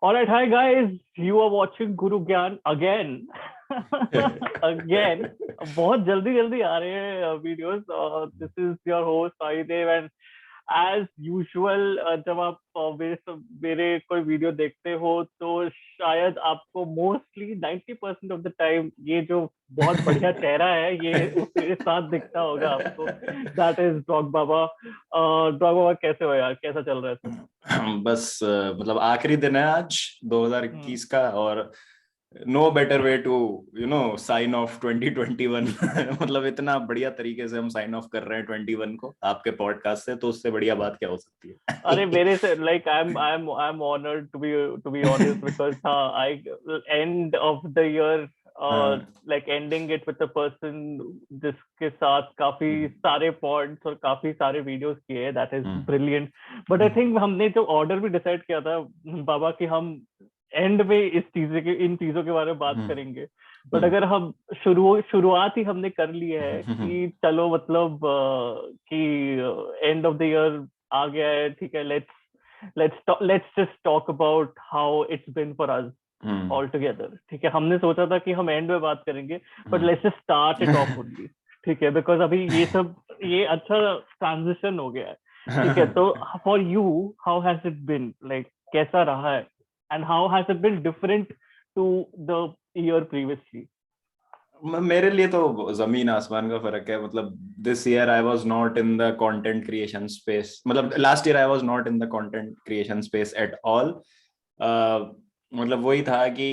All right, hi guys. You are watching Guru Gyan again. Again. बहुत जल्दी जल्दी आ रहे हैं videos. This is your host Sahidev and as usual जब आप मेरे कोई वीडियो देखते हो तो शायद आपको मोस्टली 90% ऑफ द टाइम ये जो बहुत बढ़िया चेहरा है ये उसके साथ दिखता होगा आपको. That is dog Baba. Dog Baba कैसे हो यार, कैसा चल रहा है सब? बस मतलब आखिरी दिन है आज 2021 का और no better way to sign off 2021. मतलब इतना बढ़िया तरीके से हम साइन ऑफ कर रहे हैं 21 को आपके पॉडकास्ट से, तो उससे बढ़िया बात क्या हो सकती है. अरे मेरे से like I am honoured to be honest because I end of the year like ending it with a person जिसके साथ काफी सारे पॉड्स और काफी सारे वीडियोस किए हैं. That is brilliant. But I think हमने जो ऑर्डर भी डिसाइड किया था बाबा कि हम एंड में इन चीजों के बारे में बात करेंगे. बट अगर हम शुरुआत ही हमने कर ली है कि चलो मतलब कि एंड ऑफ द ईयर आ गया है, ठीक है, let's just talk about how it's been for us all together. ठीक है, हमने सोचा था कि हम एंड में बात करेंगे but let's just start it of only. ठीक है, बिकॉज अभी ये अच्छा ट्रांजिशन हो गया है. ठीक है, तो for you how has it been, like कैसा रहा है and how has it been different to the year previously? मेरे लिए तो जमीन आसमान का फर्क है. मतलब this year I was not in the content creation space. मतलब last year I was not in the content creation space at all. मतलब वही था कि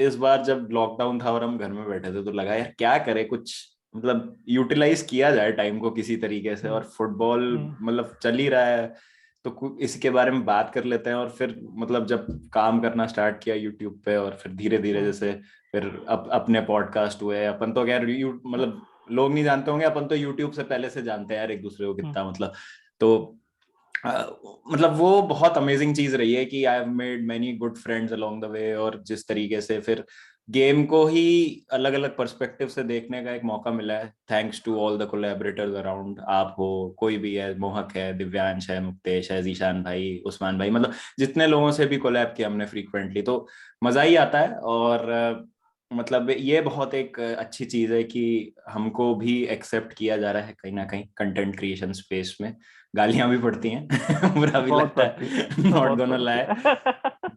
इस बार जब लॉकडाउन था और हम घर में बैठे थे तो लगा यार क्या करे, कुछ मतलब यूटिलाइज किया जाए टाइम को किसी तरीके से. और फुटबॉल मतलब चल ही रहा है तो इसके बारे में बात कर लेते हैं. और फिर मतलब जब काम करना स्टार्ट किया यूट्यूब पे और फिर धीरे धीरे जैसे फिर अपने पॉडकास्ट हुए. अपन तो यार मतलब लोग नहीं जानते होंगे, अपन तो यूट्यूब से पहले से जानते हैं यार एक दूसरे को कितना. मतलब तो मतलब वो बहुत अमेजिंग चीज रही है कि I have made many good friends along the way. और जिस तरीके से फिर गेम को ही अलग अलग पर्सपेक्टिव से देखने का एक मौका मिला है thanks to all the collaborators around. आप हो, कोई भी है, मोहक है, दिव्यांश है, मुक्तेश है, जीशान भाई, उस्मान भाई, मतलब जितने लोगों से भी कोलैब किया हमने फ्रीक्वेंटली, तो मजा ही आता है. और मतलब ये बहुत एक अच्छी चीज है कि हमको भी एक्सेप्ट किया जा रहा है कहीं ना कहीं कंटेंट क्रिएशन स्पेस में. गालियां भी पड़ती हैं, बुरा भी लगता है, नॉट गोना लाई.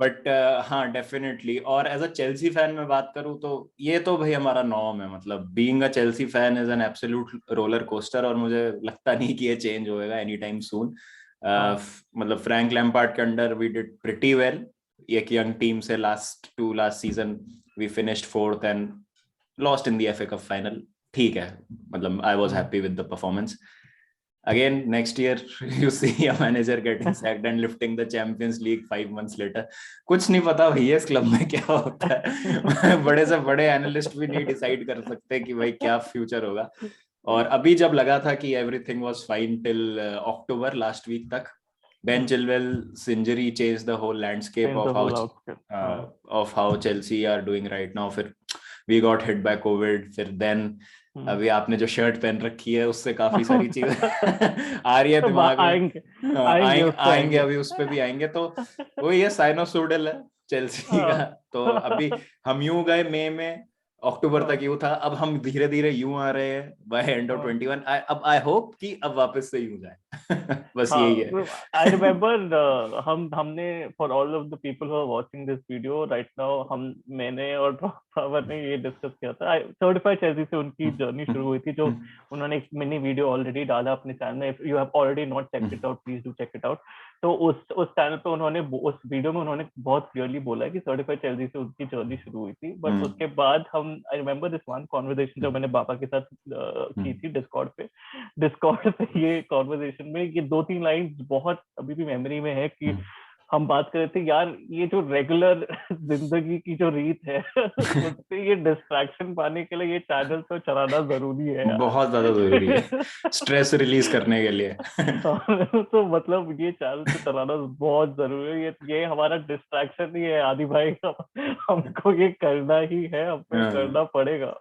बट हाँ डेफिनेटली. और एज अ चेल्सी फैन में बात करूं तो ये तो भाई हमारा नॉर्म है. मतलब being a Chelsea fan is an absolute roller coaster और मुझे लगता नहीं कि ये चेंज होएगा एनी टाइम सून. मतलब फ्रैंक लैम्पार्ड के under we did pretty well. एक यंग टीम से last season we finished 4th and lost in the FA cup final. ठीक है, मतलब I was happy with the performance. Again, next year you see a manager getting sacked and lifting the Champions League 5 months later. कुछ नहीं पता भैया इस club में क्या होता है. बड़े से बड़े एनालिस्ट भी नहीं डिसाइड कर सकते कि भाई क्या फ्यूचर होगा. और अभी जब लगा था कि everything was fine till October last week तक, Ben Chilwell's injury changed the whole landscape of how Chelsea are doing right now. फिर we got hit by COVID. फिर then अभी आपने जो शर्ट पहन रखी है उससे काफी सारी चीजें आ रही है दिमाग में. आएंगे अभी उस पे भी आएंगे. तो वही है, साइनोसोडल है चेल्सी का. तो अभी हम यूं गए मई में, अक्टूबर तक यूं था, अब हम धीरे धीरे यूं आ रहे हैं बाय एंड ऑफ 21. अब आई होप कि अब वापस से यूं जाए. बस यही है. आई रिमेम्बर हमने for all of the people who are watching this video right now, मैंने और पावर ने ये डिस्कस किया था. सर्टिफाइड चेल्सी से उनकी जर्नी शुरू हुई थी, जो उन्होंने एक मिनी वीडियो ऑलरेडी डाला अपने चैनल में. If you have already not checked it out, please do check it out. तो उस चैनल पे उन्होंने उस वीडियो में उन्होंने बहुत क्लियरली बोला है कि सर्टिफाइड चेल्सी से उनकी जर्नी शुरू हुई थी. बट उसके बाद I remember this one conversation जो मैंने बाबा के साथ की थी डिस्कॉर्ड पे ये कॉन्वर्सेशन में ये 2-3 लाइन बहुत अभी भी मेमोरी में है कि हम बात कर रहे थे यार ये जो रेगुलर जिंदगी की जो रीत है उससे ये डिस्ट्रैक्शन पाने के लिए ये चैनल तो चलाना जरूरी है यार. बहुत ज्यादा जरूरी है स्ट्रेस रिलीज करने के लिए. तो मतलब ये चैनल तो चलाना बहुत जरूरी है. ये हमारा डिस्ट्रैक्शन ही है आदि भाई. हमको ये करना ही है, हमको करना पड़ेगा.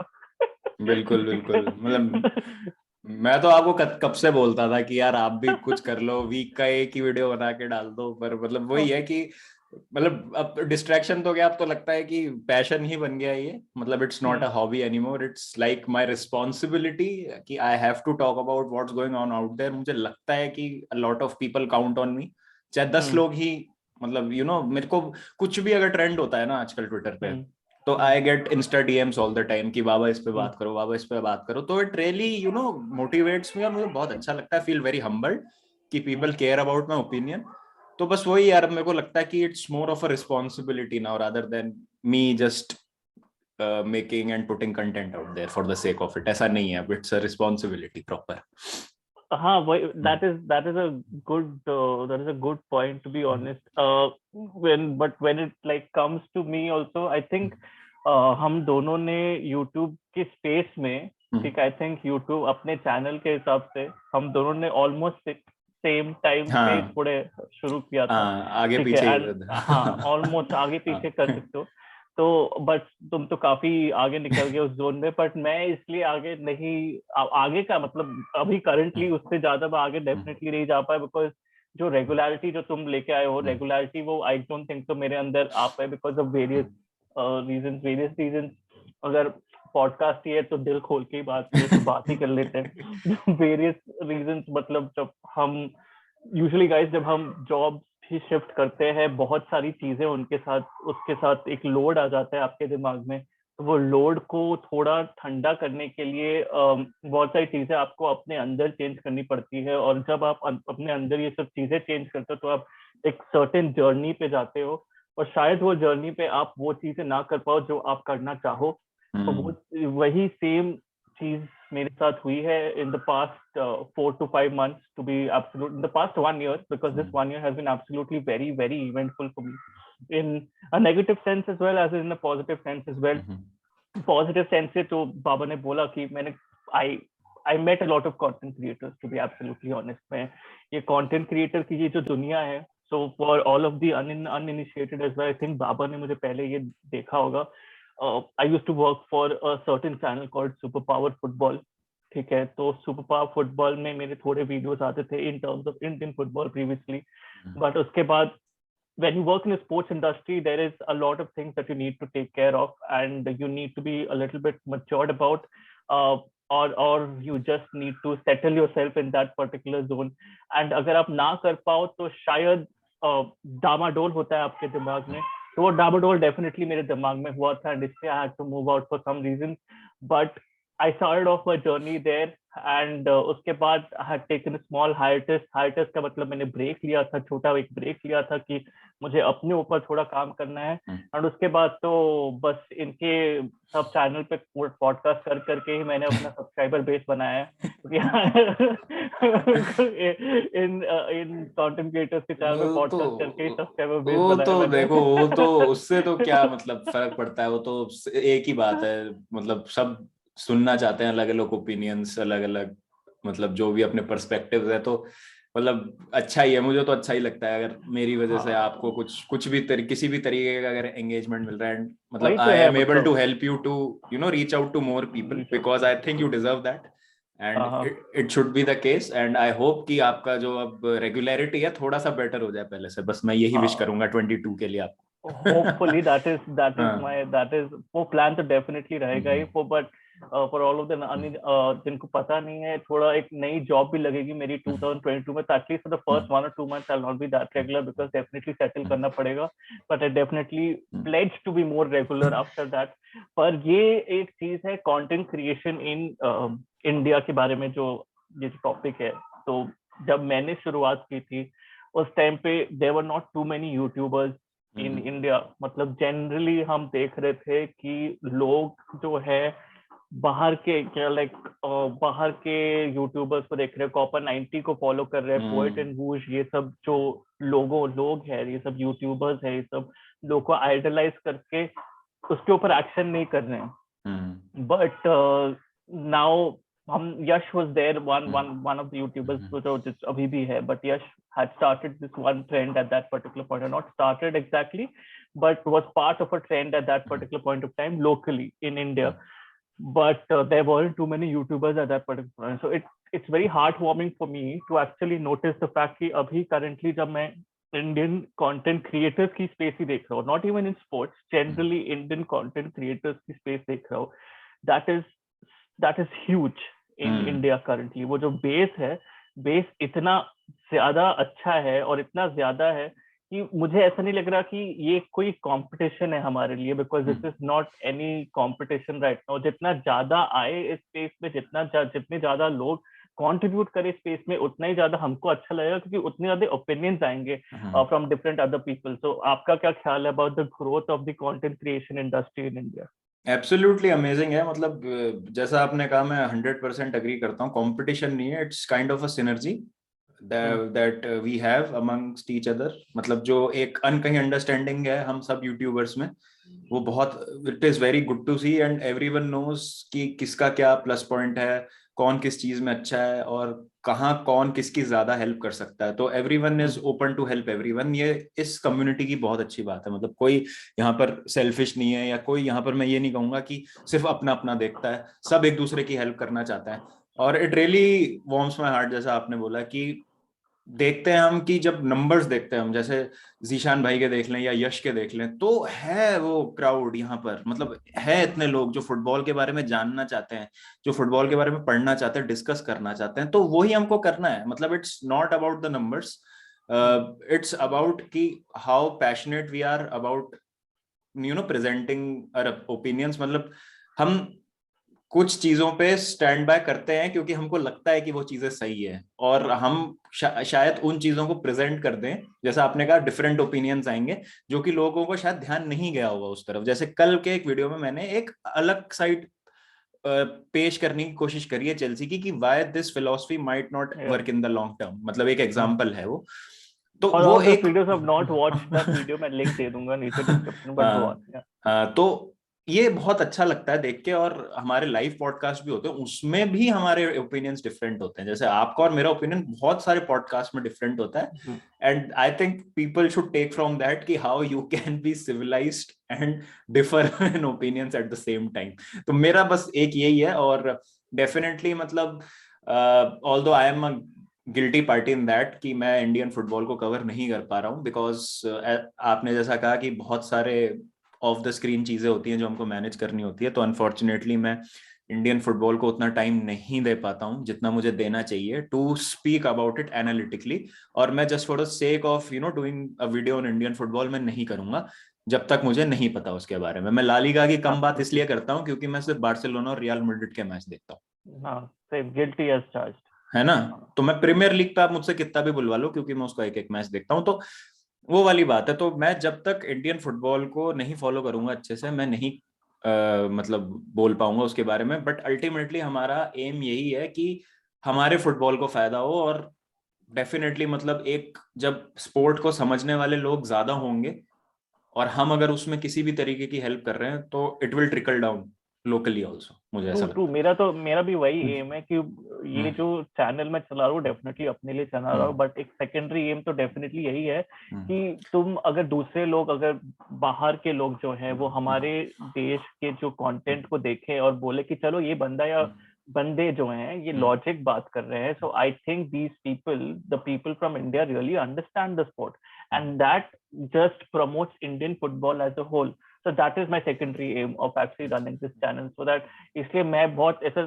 बिल्कुल बिल्कुल. मतलब मैं तो आपको कब से बोलता था कि यार आप भी कुछ कर लो, वीक का एक ही वीडियो बना के डाल दो. पर मतलब वही है कि मतलब अब डिस्ट्रैक्शन तो क्या, अब तो लगता है कि पैशन ही बन गया ये, मतलब it's not a hobby anymore, it's like my responsibility कि I have to talk about what's going on out there. मुझे लगता है कि a lot of people count on me, चाहे 10 लोग ही, मतलब यू नो मेरे को कुछ भी अगर ट्रेंड होता है ना आजकल ट्विटर पे, तो I get Insta DMs all the time कि बाबा इस पे बात करो, बाबा इस पे बात करो। तो it really you know motivates me, और मुझे बहुत अच्छा लगता है, फील वेरी हम्बल्ड कि people care about my opinion. तो बस वही यार, मेरे को लगता है कि it's more of a responsibility now rather than me just making and putting content out there for the sake of it. ऐसा नहीं है, इट्स अ रिस्पॉन्सिबिलिटी प्रॉपर। हाँ वही, that is a good point, to be honest. When it like comes to me also, I think हम दोनों ने YouTube के space में, ठीक, आई थिंक YouTube अपने चैनल के हिसाब से हम दोनों ने ऑलमोस्ट सेम टाइम पे हाँ थोड़े शुरू किया था, आगे ठीक है, पीछे एंड हाँ ऑलमोस्ट आगे पीछे कर सकते हो। तो बट तुम तो काफी आगे निकल गए उस जोन में, बट मैं इसलिए आगे नहीं, आगे का मतलब अभी करंटली उससे ज्यादा मैं आगे डेफिनेटली नहीं जा पाया, बिकॉज जो रेगुलरिटी जो तुम लेके आए हो, रेगुलरिटी वो आई डोंट थिंक तो मेरे अंदर आ पाए, बिकॉज ऑफ वेरियस रीजन। अगर पॉडकास्ट ही है तो दिल खोल के ही बात करें तो बात ही कर लेते हैं। वेरियस रीजन, मतलब जब हम यूजुअली गाइस, जब हम जॉब ही शिफ्ट करते हैं, बहुत सारी चीजें उनके साथ उसके साथ एक लोड आ जाता है आपके दिमाग में। तो वो लोड को थोड़ा ठंडा करने के लिए बहुत सारी चीजें आपको अपने अंदर चेंज करनी पड़ती है, और जब आप अपने अंदर ये सब चीजें चेंज करते हो तो आप एक सर्टेन जर्नी पे जाते हो, और शायद वो जर्नी पे आप वो चीजें ना कर पाओ जो आप करना चाहो। तो वो वही सेम चीज मेरे साथ हुई है in the past 4 to 5 months, to be absolute, in the past 1 year, because this 1 year has been absolutely very eventful for me, in a negative sense as well as in a positive sense as well. Positive sense से तो बाबा ने बोला कि मैंने I I met a lot of content creators, to be absolutely honest. मैं ये content creator की ये जो दुनिया है, so for all of the uninitiated as well, I think बाबा ने मुझे पहले ये देखा होगा. I used to work for a certain channel called Super Power Football. ठीक है, तो सुपर पावर फुटबॉल में मेरे थोड़े वीडियोस आते थे इन terms of Indian football previously, but उसके बाद when you work in a sports industry, there is a lot of things that you need to take care of, and you need to be a little bit matured about, or you just need to settle yourself in that particular zone. And अगर आप ना कर पाओ तो शायद डामाडोल होता है आपके दिमाग में, तो वो डामाडोल डेफिनेटली मेरे दिमाग में हुआ था, एंड इसलिए I had to move out for some reason. But I started off my journey there, and उसके बाद I had taken a small hiatus. Hiatus का मतलब मैंने ब्रेक लिया था, छोटा एक ब्रेक लिया था कि मुझे अपने ऊपर थोड़ा काम करना है. और उसके बाद तो बस इनके सब चैनल पे पॉडकास्ट कर करके ही मैंने अपना सब्सक्राइबर बेस बनाया है. इन कंटेंट क्रिएटर्स के चैनल पे पॉडकास्ट करके ही सब्सक्राइबर बेस वो बनाया तो मैंने. देखो, वो तो उससे तो क्या मतलब फर्क पड़ता है, वो तो एक ही बात है, मतलब सब सुनना चाहते हैं अलग अलग ओपिनियंस, अलग अलग मतलब जो भी अपने पर्सपेक्टिव्स है, तो मतलब अच्छा ही है, मुझे तो अच्छा ही लगता है अगर मेरी वजह से आपको कुछ भी किसी भी तरीके का अगर एंगेजमेंट मिल रहा है, मतलब I am able to help you to you know reach out to more people, because I think you deserve that, and it should be the case, and I hope कि आपका जो अब रेगुलरिटी है थोड़ा सा बेटर हो जाए पहले से, बस मैं यही विश करूंगा 22 के लिए आपको. Hopefully that is वो प्लान तो डेफिनेटली रहेगा ही. बट फॉर ऑल ऑफ जिनको पता नहीं है, थोड़ा एक नई जॉब भी लगेगी मेरी 2022 में, तो at least for the first 1 or 2 months I will not be that regular, because definitely settle करना पड़ेगा, but I definitely pledge to be more regular after that. पर ये एक चीज है कंटेंट क्रिएशन इन इंडिया के बारे में, जो ये टॉपिक है. तो जब मैंने शुरुआत की थी उस टाइम पे there were not too many YouTubers in India. मतलब जनरली हम देख रहे थे कि लोग जो है बाहर के क्या बाहर के यूट्यूबर्स को देख रहे हैं, कॉपर 90 को फॉलो कर रहे हैं, पोएट एंड वूश, ये सब जो लोग हैं, ये सब यूट्यूबर्स है, ये सब लोग को आइडलाइज करके उसके ऊपर एक्शन नहीं कर रहे हैं. बट नाउ हम Yash was there, one of the YouTubers जो अभी भी है, but Yash had started this one trend at that particular point, or not started exactly, but was part of a trend at that particular point of time locally in India. But there weren't too many YouTubers at that particular point, so it's very heartwarming for me to actually notice the fact कि अभी currently जब मैं Indian content creators की space ही देख रहा हूँ, not even in sports, generally Indian content creators की space देख रहा हूँ, that is huge in India currently. वो जो बेस इतना ज्यादा अच्छा है और इतना ज्यादा है कि मुझे ऐसा नहीं लग रहा कि ये कोई कंपटीशन है हमारे लिए, because this is not any competition right now. जितना ज्यादा आए इस स्पेस में, जितने ज्यादा लोग कंट्रीब्यूट करे स्पेस में, उतना ही ज्यादा हमको अच्छा लगेगा, क्योंकि उतने ज्यादा ओपिनियंस आएंगे फ्रॉम डिफरेंट अदर पीपल। सो आपका क्या ख्याल है about the growth of the content creation industry in India? Absolutely amazing है। मतलब जैसा आपने कहा, मैं 100% अग्री करता हूँ। कंपटीशन नहीं है, it's kind of a synergy that we have amongst each other. मतलब जो एक अनकही अंडरस्टैंडिंग है हम सब यूट्यूबर्स में, वो बहुत, it is very good to see. And everyone knows कि किसका क्या प्लस पॉइंट है, कौन किस चीज में अच्छा है, और कहाँ कौन किसकी ज्यादा हेल्प कर सकता है। तो everyone is open to help everyone. ये इस कम्युनिटी की बहुत अच्छी बात है। मतलब कोई यहाँ पर सेल्फिश नहीं है, या कोई यहाँ पर, मैं ये नहीं कहूंगा कि सिर्फ अपना अपना देखता है, सब एक दूसरे की हेल्प करना चाहता है। और it really warms my heart, जैसा आपने बोला कि देखते हैं हम कि जब नंबर्स देखते हैं हम, जैसे जीशान भाई के देख लें या यश के देख लें, तो है वो क्राउड यहाँ पर। मतलब है इतने लोग जो फुटबॉल के बारे में जानना चाहते हैं, जो फुटबॉल के बारे में पढ़ना चाहते हैं, डिस्कस करना चाहते हैं। तो वही हमको करना है। मतलब it's not about the numbers, it's about कि how passionate we are about presenting our opinions. मतलब हम कुछ चीजों पे स्टैंड बाय करते हैं क्योंकि हमको लगता है कि वो चीजें सही है, और हम शायद उन चीजों को प्रेजेंट कर दें। जैसा आपने कहा, डिफरेंट ओपिनियंस आएंगे जो कि लोगों को शायद ध्यान नहीं गया होगा उस तरफ। जैसे कल के एक वीडियो में मैंने एक अलग साइड पेश करने की कोशिश करी है चेल्सी की, कि why this philosophy might not work in the long term. मतलब एक एग्जाम्पल है वो। तो For वो all those एक videos I've not watched that video, मैं लिंक दे दूंगा नीचे डिस्क्रिप्शन, बट गो ऑन। तो ये बहुत अच्छा लगता है देख के। और हमारे लाइव पॉडकास्ट भी होते हैं, उसमें भी हमारे ओपिनियंस डिफरेंट होते हैं। जैसे आपका और मेरा ओपिनियन बहुत सारे पॉडकास्ट में डिफरेंट होता है। And I think people should take from that कि how you can be civilised and differ in opinions at the same time. तो मेरा बस एक यही है। और डेफिनेटली मतलब although I am a guilty party in that कि मैं इंडियन फुटबॉल को कवर नहीं कर पा रहा हूँ, बिकॉज आपने जैसा कहा कि बहुत सारे ऑफ द स्क्रीन चीजें होती हैं जो हमको मैनेज करनी होती है। तो अनफॉर्चुनेटली मैं इंडियन फुटबॉल को उतना टाइम नहीं दे पाता हूँ जितना मुझे देना चाहिए to speak about it analytically. और मैं just for the sake of doing a video on Indian football मैं नहीं करूंगा जब तक मुझे नहीं पता उसके बारे में। मैं ला लीगा की कम बात इसलिए करता हूँ क्योंकि मैं सिर्फ बार्सिलोना और रियल मैड्रिड के मैच देखता हूँ। हाँ, सेम, गिल्टी एज चार्ज्ड, है ना? तो मैं प्रीमियर लीग पे आप मुझसे कितना भी बुलवा लो, क्योंकि मैं उसका एक एक मैच देखता हूँ। तो वो वाली बात है। तो मैं जब तक इंडियन फुटबॉल को नहीं फॉलो करूंगा अच्छे से, मैं नहीं मतलब बोल पाऊंगा उसके बारे में। बट अल्टीमेटली हमारा एम यही है कि हमारे फुटबॉल को फायदा हो। और डेफिनेटली मतलब एक जब स्पोर्ट को समझने वाले लोग ज्यादा होंगे और हम अगर उसमें किसी भी तरीके की हेल्प कर रहे हैं, तो it will trickle down locally also, मुझे ऐसा ट्रू ट्रू। लगता मेरा भी वही है। एम है कि ये जो चैनल मैं चला रहा हूँ डेफिनेटली अपने लिए चला रहा हूँ, बट एक सेकेंडरी एम तो डेफिनेटली यही है कि तुम अगर दूसरे लोग, अगर बाहर के लोग जो है वो हमारे देश के जो कंटेंट को देखें और बोले कि चलो ये बंदा या बंदे जो हैं ये लॉजिक बात कर रहे हैं, so I think these people, the people from India really understand the sport, and that just promotes Indian football as a whole. So that is my secondary aim of actually running this channel, so that इसलिए मैं बहुत ऐसा,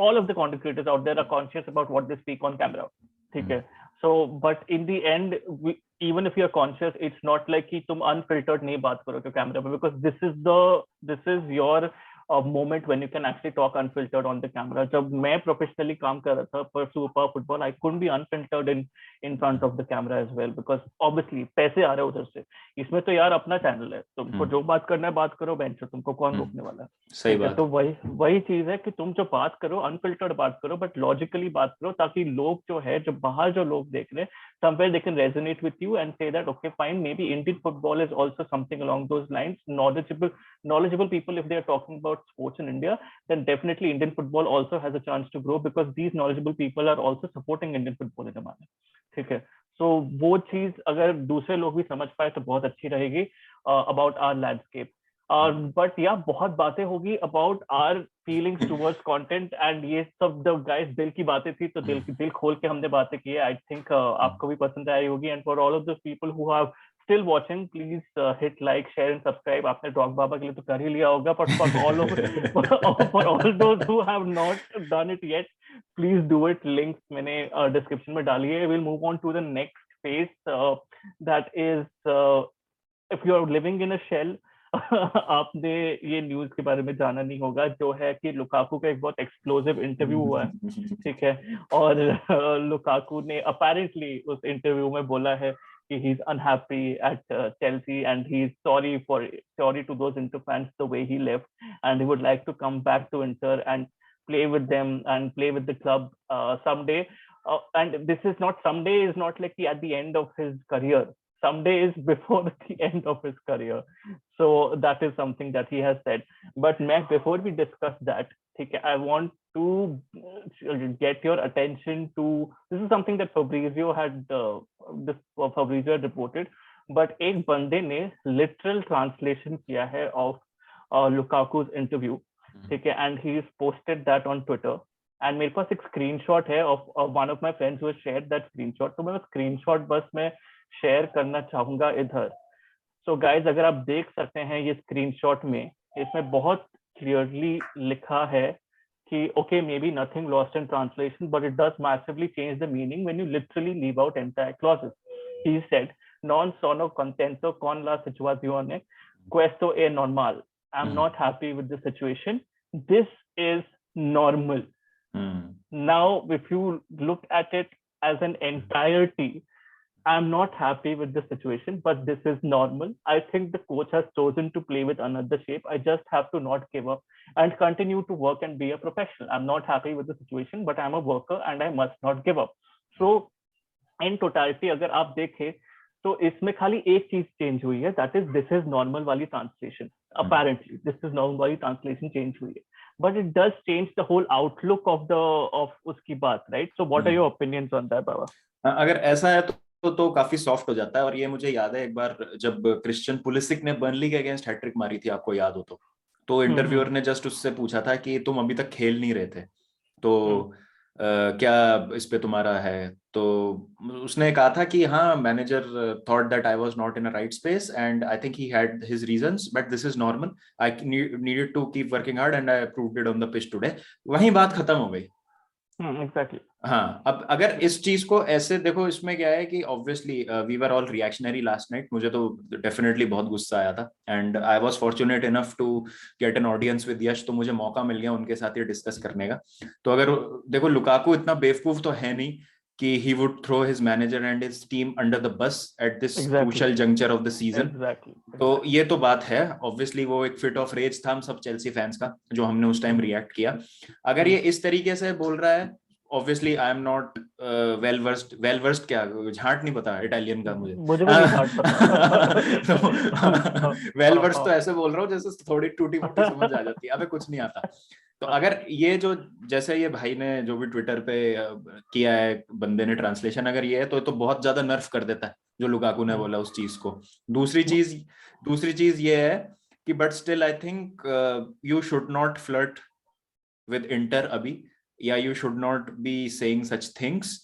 all of the content creators out there are conscious about what they speak on camera, ठीक है? So but in the end even if you are conscious, it's not like कि तुम unfiltered नहीं बात करोगे कैमरा पे, because this is your moment when you can actually talk unfiltered on the camera. जब मैं प्रोफेशनली काम कर रहा था पर super football, I couldn't be unfiltered in front of the camera as well, because obviously पैसे आ रहे हैं उधर से। इसमें तो यार अपना चैनल है, तुमको जो बात करना है बात करो, बेंच तुमको कौन रोकने वाला है? सही ठीक है, बात तो वही चीज है कि तुम जो बात करो अनफिल्टर्ड बात करो, बट लॉजिकली बात करो, ताकि लोग जो है, जो बाहर जो लोग देख रहे हैं, somewhere they can resonate with you and say that okay fine, maybe Indian football is also something along those lines. Knowledgeable people, if they are talking about sports in India, then definitely Indian football also has a chance to grow, because these knowledgeable people are also supporting Indian football in India. ठीक है, so वो चीज अगर दूसरे लोग भी समझ पाए तो बहुत अच्छी रहेगी about our landscape. बट या बहुत बातें होगी about our feelings towards content and ये सब द गाइस दिल की बातें थी, तो दिल खोल के हमने बातें की है. आई थिंक आपको भी पसंद आई होगी. And for all of the people who have still watching, please hit like, share and subscribe. आपने डॉग बाबा के लिए तो कर ही लिया होगा, but for all of for all those who have not done it yet, please do it. Links मैंने description में डाली है. We'll move on to the next phase, that is, if you are living in a shell. आपने ये news के बारे में जाना नहीं होगा, जो है कि लुकाकू का एक बहुत एक्सप्लोसिव इंटरव्यू हुआ है, ठीक है. और लुकाकू ने अपेरेंटली उस इंटरव्यू में बोला है he's unhappy at Chelsea and he's sorry to those Inter fans the way he left, and he would like to come back to Inter and play with them and play with the club someday. And this is not someday, is not like at the end of his career. Someday is before the end of his career. So that is something that he has said. But Mac, before we discuss that, okay, I want to get your attention to, this is something that Fabrizio had reported, but एक बंदे ने literal translation किया है of Lukaku's interview, ठीक है, and he's posted that on Twitter. And मेरे पास एक screenshot है of one of my friends who has shared that screenshot. तो मैं screenshot बस मैं share करना चाहूंगा इधर. So guys, अगर आप देख सकते हैं ये screenshot में, इसमें बहुत clearly लिखा है कि okay, maybe nothing lost in translation, but it does massively change the meaning when you literally leave out entire clauses. He said, non sono contento con la situazione, questo è normal. I'm not happy with the situation. This is normal. Now, if you look at it as an entirety, I'm not happy with the situation, but this is normal. I think the coach has chosen to play with another shape. I just have to not give up and continue to work and be a professional. I'm not happy with the situation, but I'm a worker and I must not give up. So, in totality, अगर आप देखें तो इसमें खाली एक चीज change हुई है, that is this is normal वाली translation. Apparently, this is normal वाली translation change हुई है. But it does change the whole outlook of उसकी बात, right? So, what are your opinions on that, Baba? अगर ऐसा है तो काफी सॉफ्ट हो जाता है. और ये मुझे याद है एक बार जब क्रिश्चियन पुलिसिक ने बर्नली के अगेंस्ट हैट्रिक मारी थी, आपको याद हो तो इंटरव्यूअर ने जस्ट उससे पूछा था कि तुम अभी तक खेल नहीं रहे थे, तो क्या इस पे तुम्हारा है. तो उसने कहा था कि हाँ, manager thought that I was not in a right space and I think he had his reasons, but this is normal. I needed to keep working hard and I proved it on the pitch today. वहीं बात खत्म हो गई. Exactly. हाँ, अब अगर इस चीज को ऐसे देखो, इसमें क्या है कि obviously we were all reactionary last night. मुझे तो डेफिनेटली बहुत गुस्सा आया था and I was fortunate enough to get an audience with Yash, तो मुझे मौका मिल गया उनके साथ ये डिस्कस करने का. तो अगर देखो, लुकाकू इतना बेवकूफ तो है नहीं कि he would throw his manager and his team under the bus at this crucial juncture of the season. तो ये तो बात है. ऑब्वियसली वो एक फिट ऑफ रेज था हम सब चेल्सी फैंस का, जो हमने उस टाइम रिएक्ट किया. अगर ये इस तरीके से बोल रहा है, obviously I am not well versed क्या, झांट नहीं पता इटालियन का मुझे भी नहीं झांट पता. वेल वर्स्ड तो ऐसे बोल रहा हूँ जैसे थोड़ी टूटी फूटी समझ आ जाती है, अबे कुछ नहीं आता. तो अगर ये जो जैसे ये भाई ने जो भी ट्विटर पे किया है बंदे ने ट्रांसलेशन, अगर ये है तो बहुत ज्यादा नर्फ कर देता है जो लुकाकू ने बोला उस चीज को. दूसरी चीज ये है कि but still I think you should not flirt with inter अभी, या you should not be saying such things.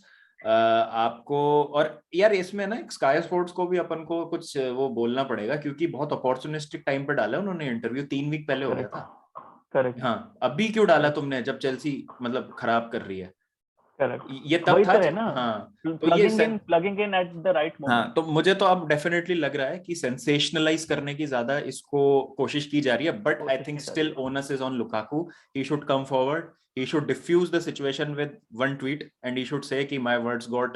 आपको, और यार इसमें ना स्काई स्पोर्ट्स को भी अपन को कुछ वो बोलना पड़ेगा, क्योंकि बहुत अपॉर्चुनिस्टिक टाइम पे डाला उन्होंने इंटरव्यू. 3 वीक पहले हो गया था. करेक्ट. हाँ, अभी क्यों डाला तुमने जब चेल्सी मतलब खराब कर रही है? करेक्ट. ये तब था है ना. हाँ, तो ये plugging in at the right moment. हाँ, तो मुझे तो अब डेफिनेटली लग रहा है कि सेंसेशनलाइज करने की ज्यादा इसको कोशिश की जा रही है. But I think still onus is on Lukaku. He should come forward, he should diffuse the situation with one tweet and he should say कि my words got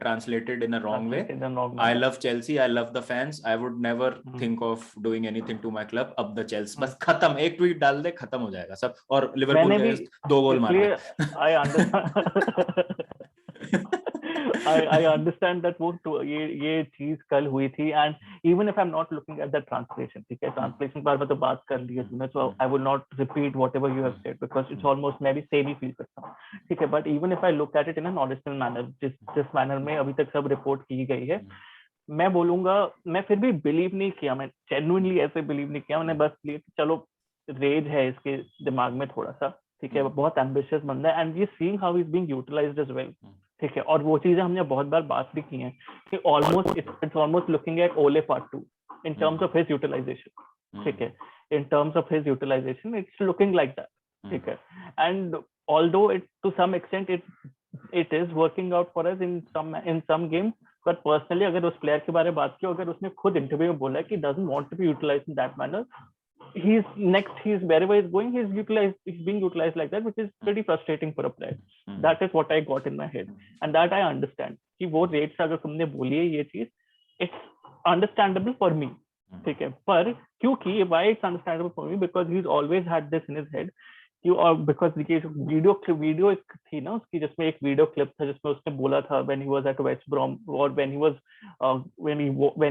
translated in a wrong way. I love Chelsea, I love the fans, I would never think of doing anything to my club. अब the Chelsea बस खत्म, एक tweet डाल दे, खत्म हो जाएगा सब. और लिवरपूल के 2 गोल मारे. I understand that वो ये चीज कल हुई थी, and even if I'm not looking at the translation, ठीक है, translation पर मैं तो बात कर ली है तूने, so I will not repeat whatever you have said because it's almost maybe same he feel करता हूँ, ठीक है. But even if I look at it in a knowledgeable manner, जिस manner में अभी तक सब रिपोर्ट की गई है, मैं बोलूंगा, मैं फिर भी बिलीव नहीं किया, मैं जेन्युइनली ऐसे बिलीव नहीं किया, मैंने बस लिए चलो रेज है इसके दिमाग में थोड़ा सा, ठीक है, बहुत एम्बिशियस बंदा है and we seeing how is being utilised as well, ठीक है। और वो चीजें हमने बहुत बार बात भी की हैं कि almost it's almost looking at Ole part 2 in terms of his utilisation, ठीक है, in terms of his utilisation it's looking like that, ठीक है। And although it to some extent it is working out for us in some games, but personally अगर उस player के बारे में बात की, अगर उसने खुद इंटरव्यू में बोला कि doesn't want to be utilized in that manner, he's wherever he's going, he's being utilized like that, which is pretty frustrating for a player. That is what I got in my head and that I understand कि वो rate से अगर तुमने बोली है ये चीज, it's understandable for me, ठीक है। पर क्योंकि why it's understandable for me, because he's always had this in his head कि, और बिकॉज ये वीडियो एक थी ना उसकी, जिसमें एक वीडियो क्लिप था जिसमें उसने बोला था when he was at West Brom और when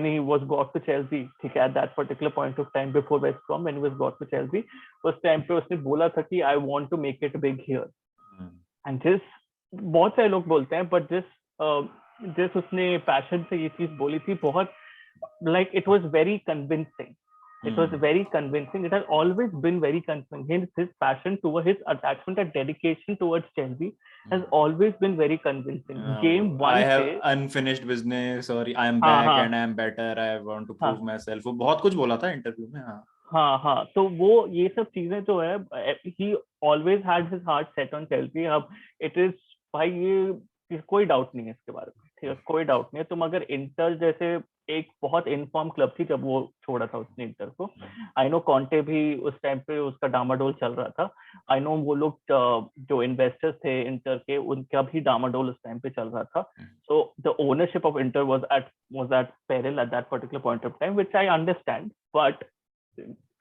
he was got to Chelsea, ठीक है, at that particular point of time before West Brom when he was got to Chelsea, उस टाइम पे उसने बोला था कि I want to make it big here. And जिस बहुत सारे लोग बोलते हैं, बट जिस उसने पैशन से ये चीज बोली थी, बहुत like it was very convincing. It was very convincing. It has always been very convincing. His passion towards his attachment and dedication towards Chelsea has always been very convincing. Game one, I have unfinished business, or I am back and I am better. I want to prove myself. वो बहुत कुछ बोला था interview में. हाँ, तो वो ये सब चीजें जो है, he always had his heart set on Chelsea. अब it is भाई ये कोई डाउट नहीं है इसके बारे में, ठीक है, कोई डाउट नहीं है. तुम अगर इंटर जैसे एक बहुत इनफॉर्म क्लब थी जब वो छोड़ा था उसने इंटर को, आई नो कॉन्टे भी उस टाइम पे उसका डामाडोल चल रहा था, आई नो वो लोग जो इन्वेस्टर्स थे इंटर के उनका भी डामाडोल उस टाइम पे चल रहा था. So the ownership of inter was at peril eight that particular point of time, which I understand. But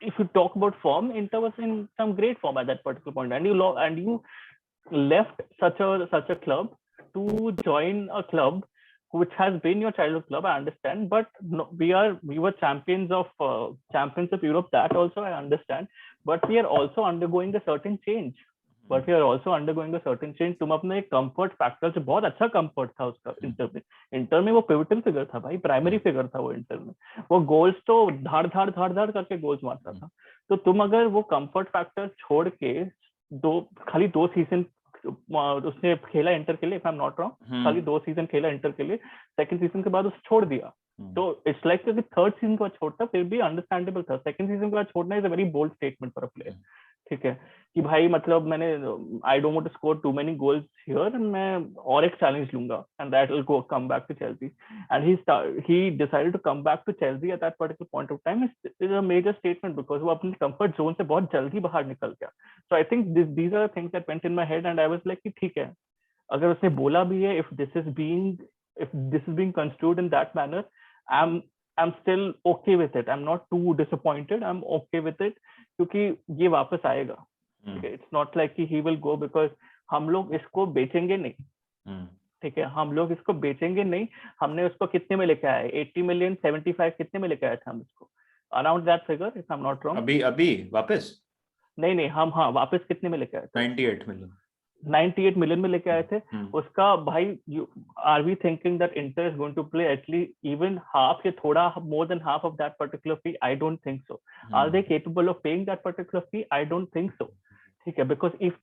if you talk about form, Inter was in some great form at that particular point, and you left such a club to join a club which has been your childhood club. I understand, but no, we were champions of Europe. That also I understand, but we are also undergoing a certain change. तुम अपने comfort factor से, बहुत अच्छा comfort था उसका inter में वो pivotal figure था भाई, प्राइमरी फिगर था वो इंटर में, वो गोल्स तो धाड़ करके गोल्स मारता था. तो तुम अगर वो कंफर्ट फैक्टर छोड़ के खाली 2 सीजन उसने खेला इंटर के लिए, if I am not wrong, खाली 2 सीजन खेला इंटर के लिए, सेकंड सीजन के बाद उसे छोड़ दिया. तो इट्स लाइक कि थर्ड सीजन के बाद छोड़ता फिर भी अंडरस्टैंडेबल था, सेकंड सीजन के बाद छोड़ना is a very bold statement for a player, ठीक है, कि भाई मतलब मैंने I don't want to score too many goals here, मैं और एक चैलेंज लूंगा and that will go come back to Chelsea. And he decided to come back to Chelsea at that particular point of time. Is a major statement because वो अपने comfort zone से बहुत जल्दी बाहर निकल गया. So I think these are things that went in my head and I was like कि ठीक है, अगर उसने बोला भी है, if this is being construed in that manner, I'm still okay with it. I'm not too disappointed. I'm okay with it क्योंकि ये वापस आएगा. It's not like कि he will go because हम लोग इसको बेचेंगे नहीं, ठीक है, हम लोग इसको बेचेंगे नहीं. हमने उसको कितने में लेके आए, 80 मिलियन 75 कितने में लेके आए थे हम इसको, around that figure if I am not wrong. अभी वापस नहीं हम वापस कितने में लेके आए थे, 98 मिलियन में लेके आए थे. उसका भाई, are we thinking that Inter is going to play at least even half या थोड़ा more than half of that particular fee? I don't think so. Are they capable of paying that particular fee? I don't think so, ठीक है, because if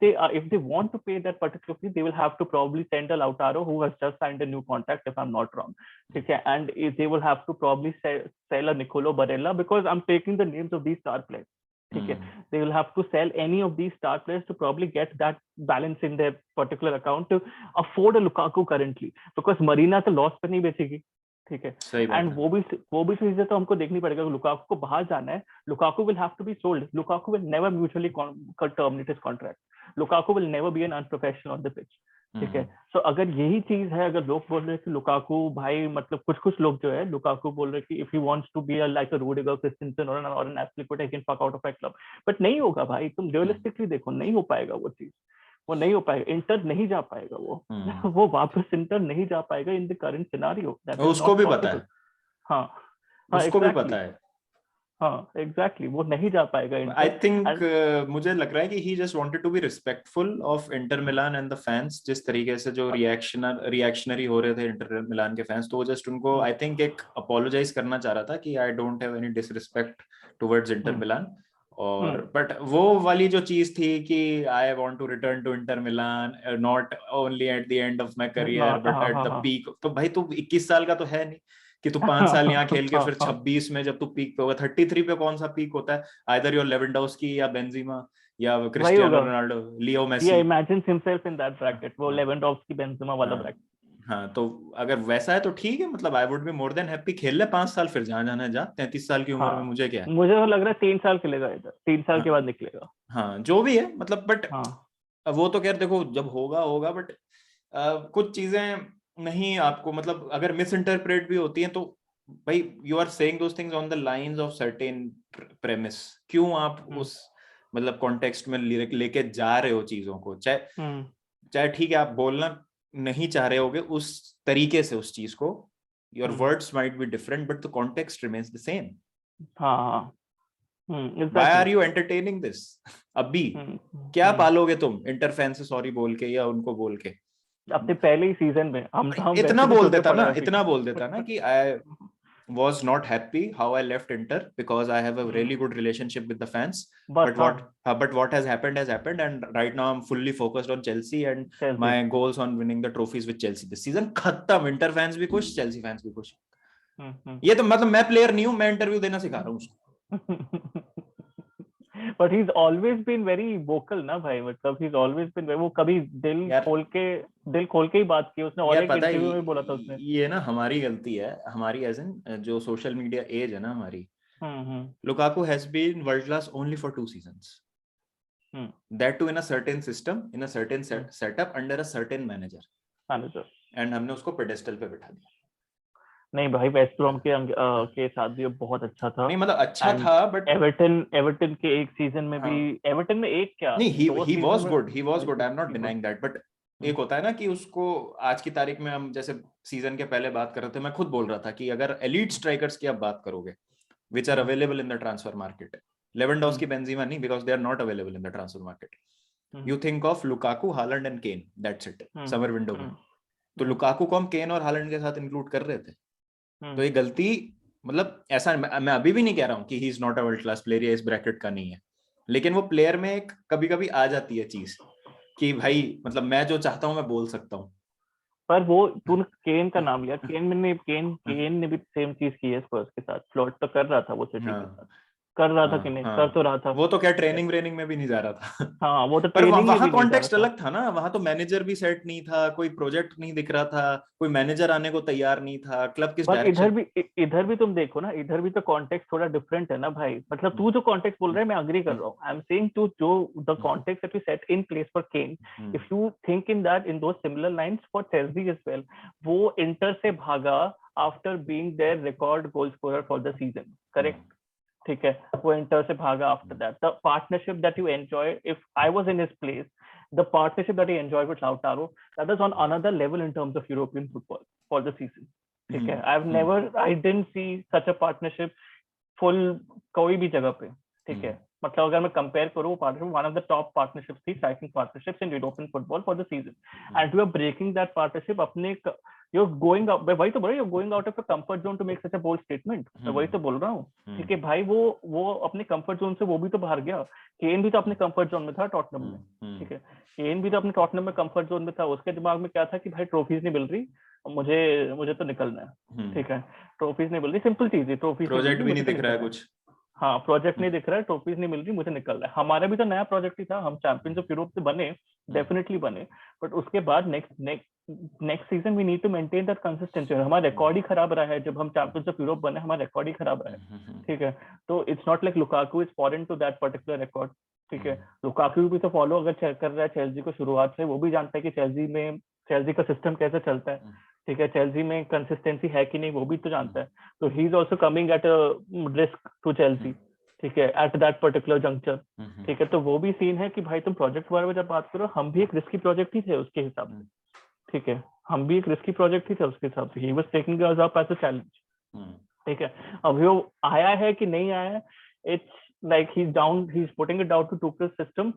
they want to pay that particular fee, they will have to probably send a Lautaro who has just signed a new contract, if I'm not wrong, okay, and they will have to probably sell a Nicolo Barella, because I'm taking the names of these star players, okay. They will have to sell any of these star players to probably get that balance in their particular account to afford a Lukaku currently, because Marina तो loss पे नहीं बेचेगी, ठीक है. And वो भी चीजें तो हमको देखनी पड़ेगा. लुकाकू को बाहर जाना है, Lukaku will have to be sold. Lukaku will never mutually terminate his contract. Lukaku will never be an unprofessional on the pitch, ठीक है. सो अगर यही चीज है, अगर लोग बोल रहे हैं कि लुकाकू भाई, मतलब कुछ लोग जो है लुकाकू बोल रहे हैं कि if he wants to be like a Rudiger, Christensen और an Azpilicueta, he can fuck out of a club. But नहीं होगा भाई, तुम रियलिस्टिकली देखो, नहीं हो पाएगा वो चीज, वो नहीं हो पाएगा. इंटर नहीं जा पाएगा वो वापस इंटर नहीं जा पाएगा इन द करंट सिनेरियो. उसको भी पता है. हाँ, उसको भी पता है. हाँ एग्जैक्टली, वो नहीं जा पाएगा आई इंटर। थिंक मुझे लग रहा है कि he just wanted to be respectful of Inter Milan and the fans, जिस तरीके से जो रिएक्शनरी हो रहे थे इंटर मिलान के फैंस, तो वो जस्ट उनको आई थिंक एक अपोलोजाइज करना चाह रहा था कि I don't have any disrespect towards Inter Milan. और बट वो वाली जो चीज थी कि I want to return to Inter Milan not only at the end of my career but at the peak, तो भाई तू 21 साल का तो है नहीं कि तू 5 साल यहाँ खेल के फिर 26 में जब तू पीक पे होगा, 33 पे कौन सा पीक होता है, आइदर योर लेवेंडोव्स्की या बेंजीमा या Cristiano Ronaldo, Leo Messi. He imagines himself in that bracket, वो लेवेंडोव्स्की बेंजेमा वाला ब्रैकेट। हाँ, तो अगर वैसा है तो ठीक है, मतलब I would be more than happy, खेल ले 5 साल, फिर जहां जाना है जा, 33 साल की उम्र में मुझे क्या है। मुझे तो लग रहा है 3 साल खेलेगा इधर, 3 साल के बाद निकलेगा। हाँ जो भी है मतलब, बट वो तो खैर देखो जब होगा होगा, बट कुछ चीजें नहीं आपको मतलब अगर मिस इंटरप्रेट भी होती हैं तो भाई you are saying those things on the lines of certain premise, क्यों आप उस मतलब कॉन्टेक्स्ट में लेके जा रहे हो चीजों को, चाहे ठीक है आप बोलना नहीं चाह रहे होगे उस तरीके से उस चीज को, your words might be different but the context remains the same. हाँ Why are you entertaining this? अभी क्या पालोगे तुम इंटर फैन से सॉरी बोल के या उनको बोल के? अपने पहले ही सीजन में हम इतना बोल देता ना कि I was not happy how I left Inter because I have a really good relationship with the fans. But what has happened, and right now I'm fully focused on Chelsea and my goals on winning the trophies with Chelsea this season. खत्म, inter fans भी खुश, Chelsea fans भी खुश। ये तो मतलब मैं player नहीं हूँ, मैं इंटरव्यू देना सिखा रहा हूँ उसको। But he's always been very vocal ना भाई, मतलब he's always been, वो कभी दिल खोल के ही बात की उसने, और एक इंटरव्यू में बोला था उसने। ये ना हमारी गलती है, हमारी एज इन जो सोशल मीडिया एज है ना हमारी। Lukaku has been world class only for 2 seasons. That too in a certain system, in a certain setup under a certain manager. And हमने उसको पेडेस्टल पे बिठा दिया। नहीं भाई, वेस्ट ब्रॉम के साथ भी बहुत अच्छा था। नहीं मतलब अच्छा था, बट एवर्टन के एक सीजन में भी, एवर्टन में एक क्या नहीं, he was good, I am not denying that, but एक होता है ना कि उसको आज की तारीख में हम जैसे सीजन के पहले बात कर रहे थे, मैं खुद बोल रहा था कि अगर एलीट स्ट्राइकर्स की आप बात करोगे which are available in the transfer market, Lewandowski, Benzema नहीं, because they are not available in the transfer market. You think of Lukaku, Haaland and Kane, that's it, summer window में। तो Lukaku को हम केन और हालैंड के साथ include कर रहे थे, तो ये गलती मतलब ऐसा मैं अभी भी नहीं कह रहा हूँ कि he is not a world class player या इस ब्रैकेट का नहीं है, लेकिन वो प्लेयर में एक कभी कभी आ जाती है चीज कि भाई मतलब मैं जो चाहता हूँ मैं बोल सकता हूँ। पर वो तूने केन का नाम लिया, केन ने भी सेम चीज की है स्पर्स के साथ, फ्लर्ट तो कर रहा था वो सिटी के साथ, कर रहा था कि नहीं, कर तो रहा था। वो तो क्या ट्रेनिंग में भी नहीं जा रहा था। हाँ वो तो पर वहां कॉन्टेक्स्ट अलग था ना, वहां तो मैनेजर भी सेट नहीं था, कोई प्रोजेक्ट नहीं दिख रहा था, कोई मैनेजर आने को तैयार नहीं था, क्लब किस डायरेक्शन। इधर भी तुम देखो ना, इधर भी तो कॉन्टेक्स्ट थोड़ा डिफरेंट है ना भाई, मतलब तू जो कॉन्टेक्स्ट बोल रहा है मैं अग्री कर रहा हूँ, आई एम सेइंग टू जो the context that we set in place for Kane, if you think in that in those similar lines for Chelsea as well, वो इंटर से भागा after being their record goal scorer for the season, correct, ठीक है, वो Inter से भागा after that, the partnership that you enjoy, if I was in his place, the partnership that he enjoyed with Lautaro, that is on another level in terms of European football for the season, ठीक है, I didn't see such a partnership full कोई भी जगह पे, ठीक है, मतलब अगर मैं कंपेयर करूँ partnership, one of the top partnerships थी, striking partnerships in European football for the season, and you are breaking that partnership, अपने you're going out, वही तो बोल रहा हूँ, you're going out of a comfort zone to make such a bold statement, मैं वही तो बोल रहा हूँ, ठीक है भाई, वो अपने कंफर्ट जोन से वो भी तो बाहर गया, केन भी तो अपने कंफर्ट जोन में था टॉटनहम में, ठीक है, केन भी तो अपने टॉटनहम में कंफर्ट जोन में था, उसके दिमाग में क्या था कि भाई ट्रॉफीज नहीं मिल रही, मुझे तो निकलना है, ठीक है, ट्रॉफीज नहीं मिल रही, सिंपल चीज है, ट्रॉफीज प्रोजेक्ट भी नहीं दिख रहा है कुछ, हाँ प्रोजेक्ट नहीं दिख रहा है, ट्रॉफीज नहीं मिल रही, मुझे निकलना है, हमारा भी तो नया प्रोजेक्ट ही था, हम चैंपियंस ऑफ यूरोप से बने, डेफिनेटली बने, बट उसके बाद next season we need to maintain that consistency, हमारा रिकॉर्ड ही खराब रहा है, जब हम चैंपियंस ऑफ यूरोप बने हमारा रिकॉर्ड ही खराब रहा है, ठीक है, तो it's not like Lukaku is foreign to that particular record, ठीक है, लुकाकू भी तो फॉलो अगर कर रहा है चेल्सी को शुरुआत से, वो भी जानता है कि चेल्सी का सिस्टम कैसे चलता है, ठीक है, चेल्सी में कंसिस्टेंसी है कि नहीं वो भी तो जानता है, तो he is also coming at a risk to Chelsea, ठीक है, एट दैट पर्टिकुलर जंक्चर, ठीक है, तो वो भी सीन है कि भाई तुम प्रोजेक्ट बारे में जब बात करो, हम भी एक रिस्की प्रोजेक्ट ही थे उसके हिसाब से, ठीक है, हम भी एक रिस्की प्रोजेक्ट ही थे उसके हिसाब से, he was taking us up as a challenge, ठीक है, अभी वो आया है कि नहीं आया है, it's like he is putting it down to Tuchel system,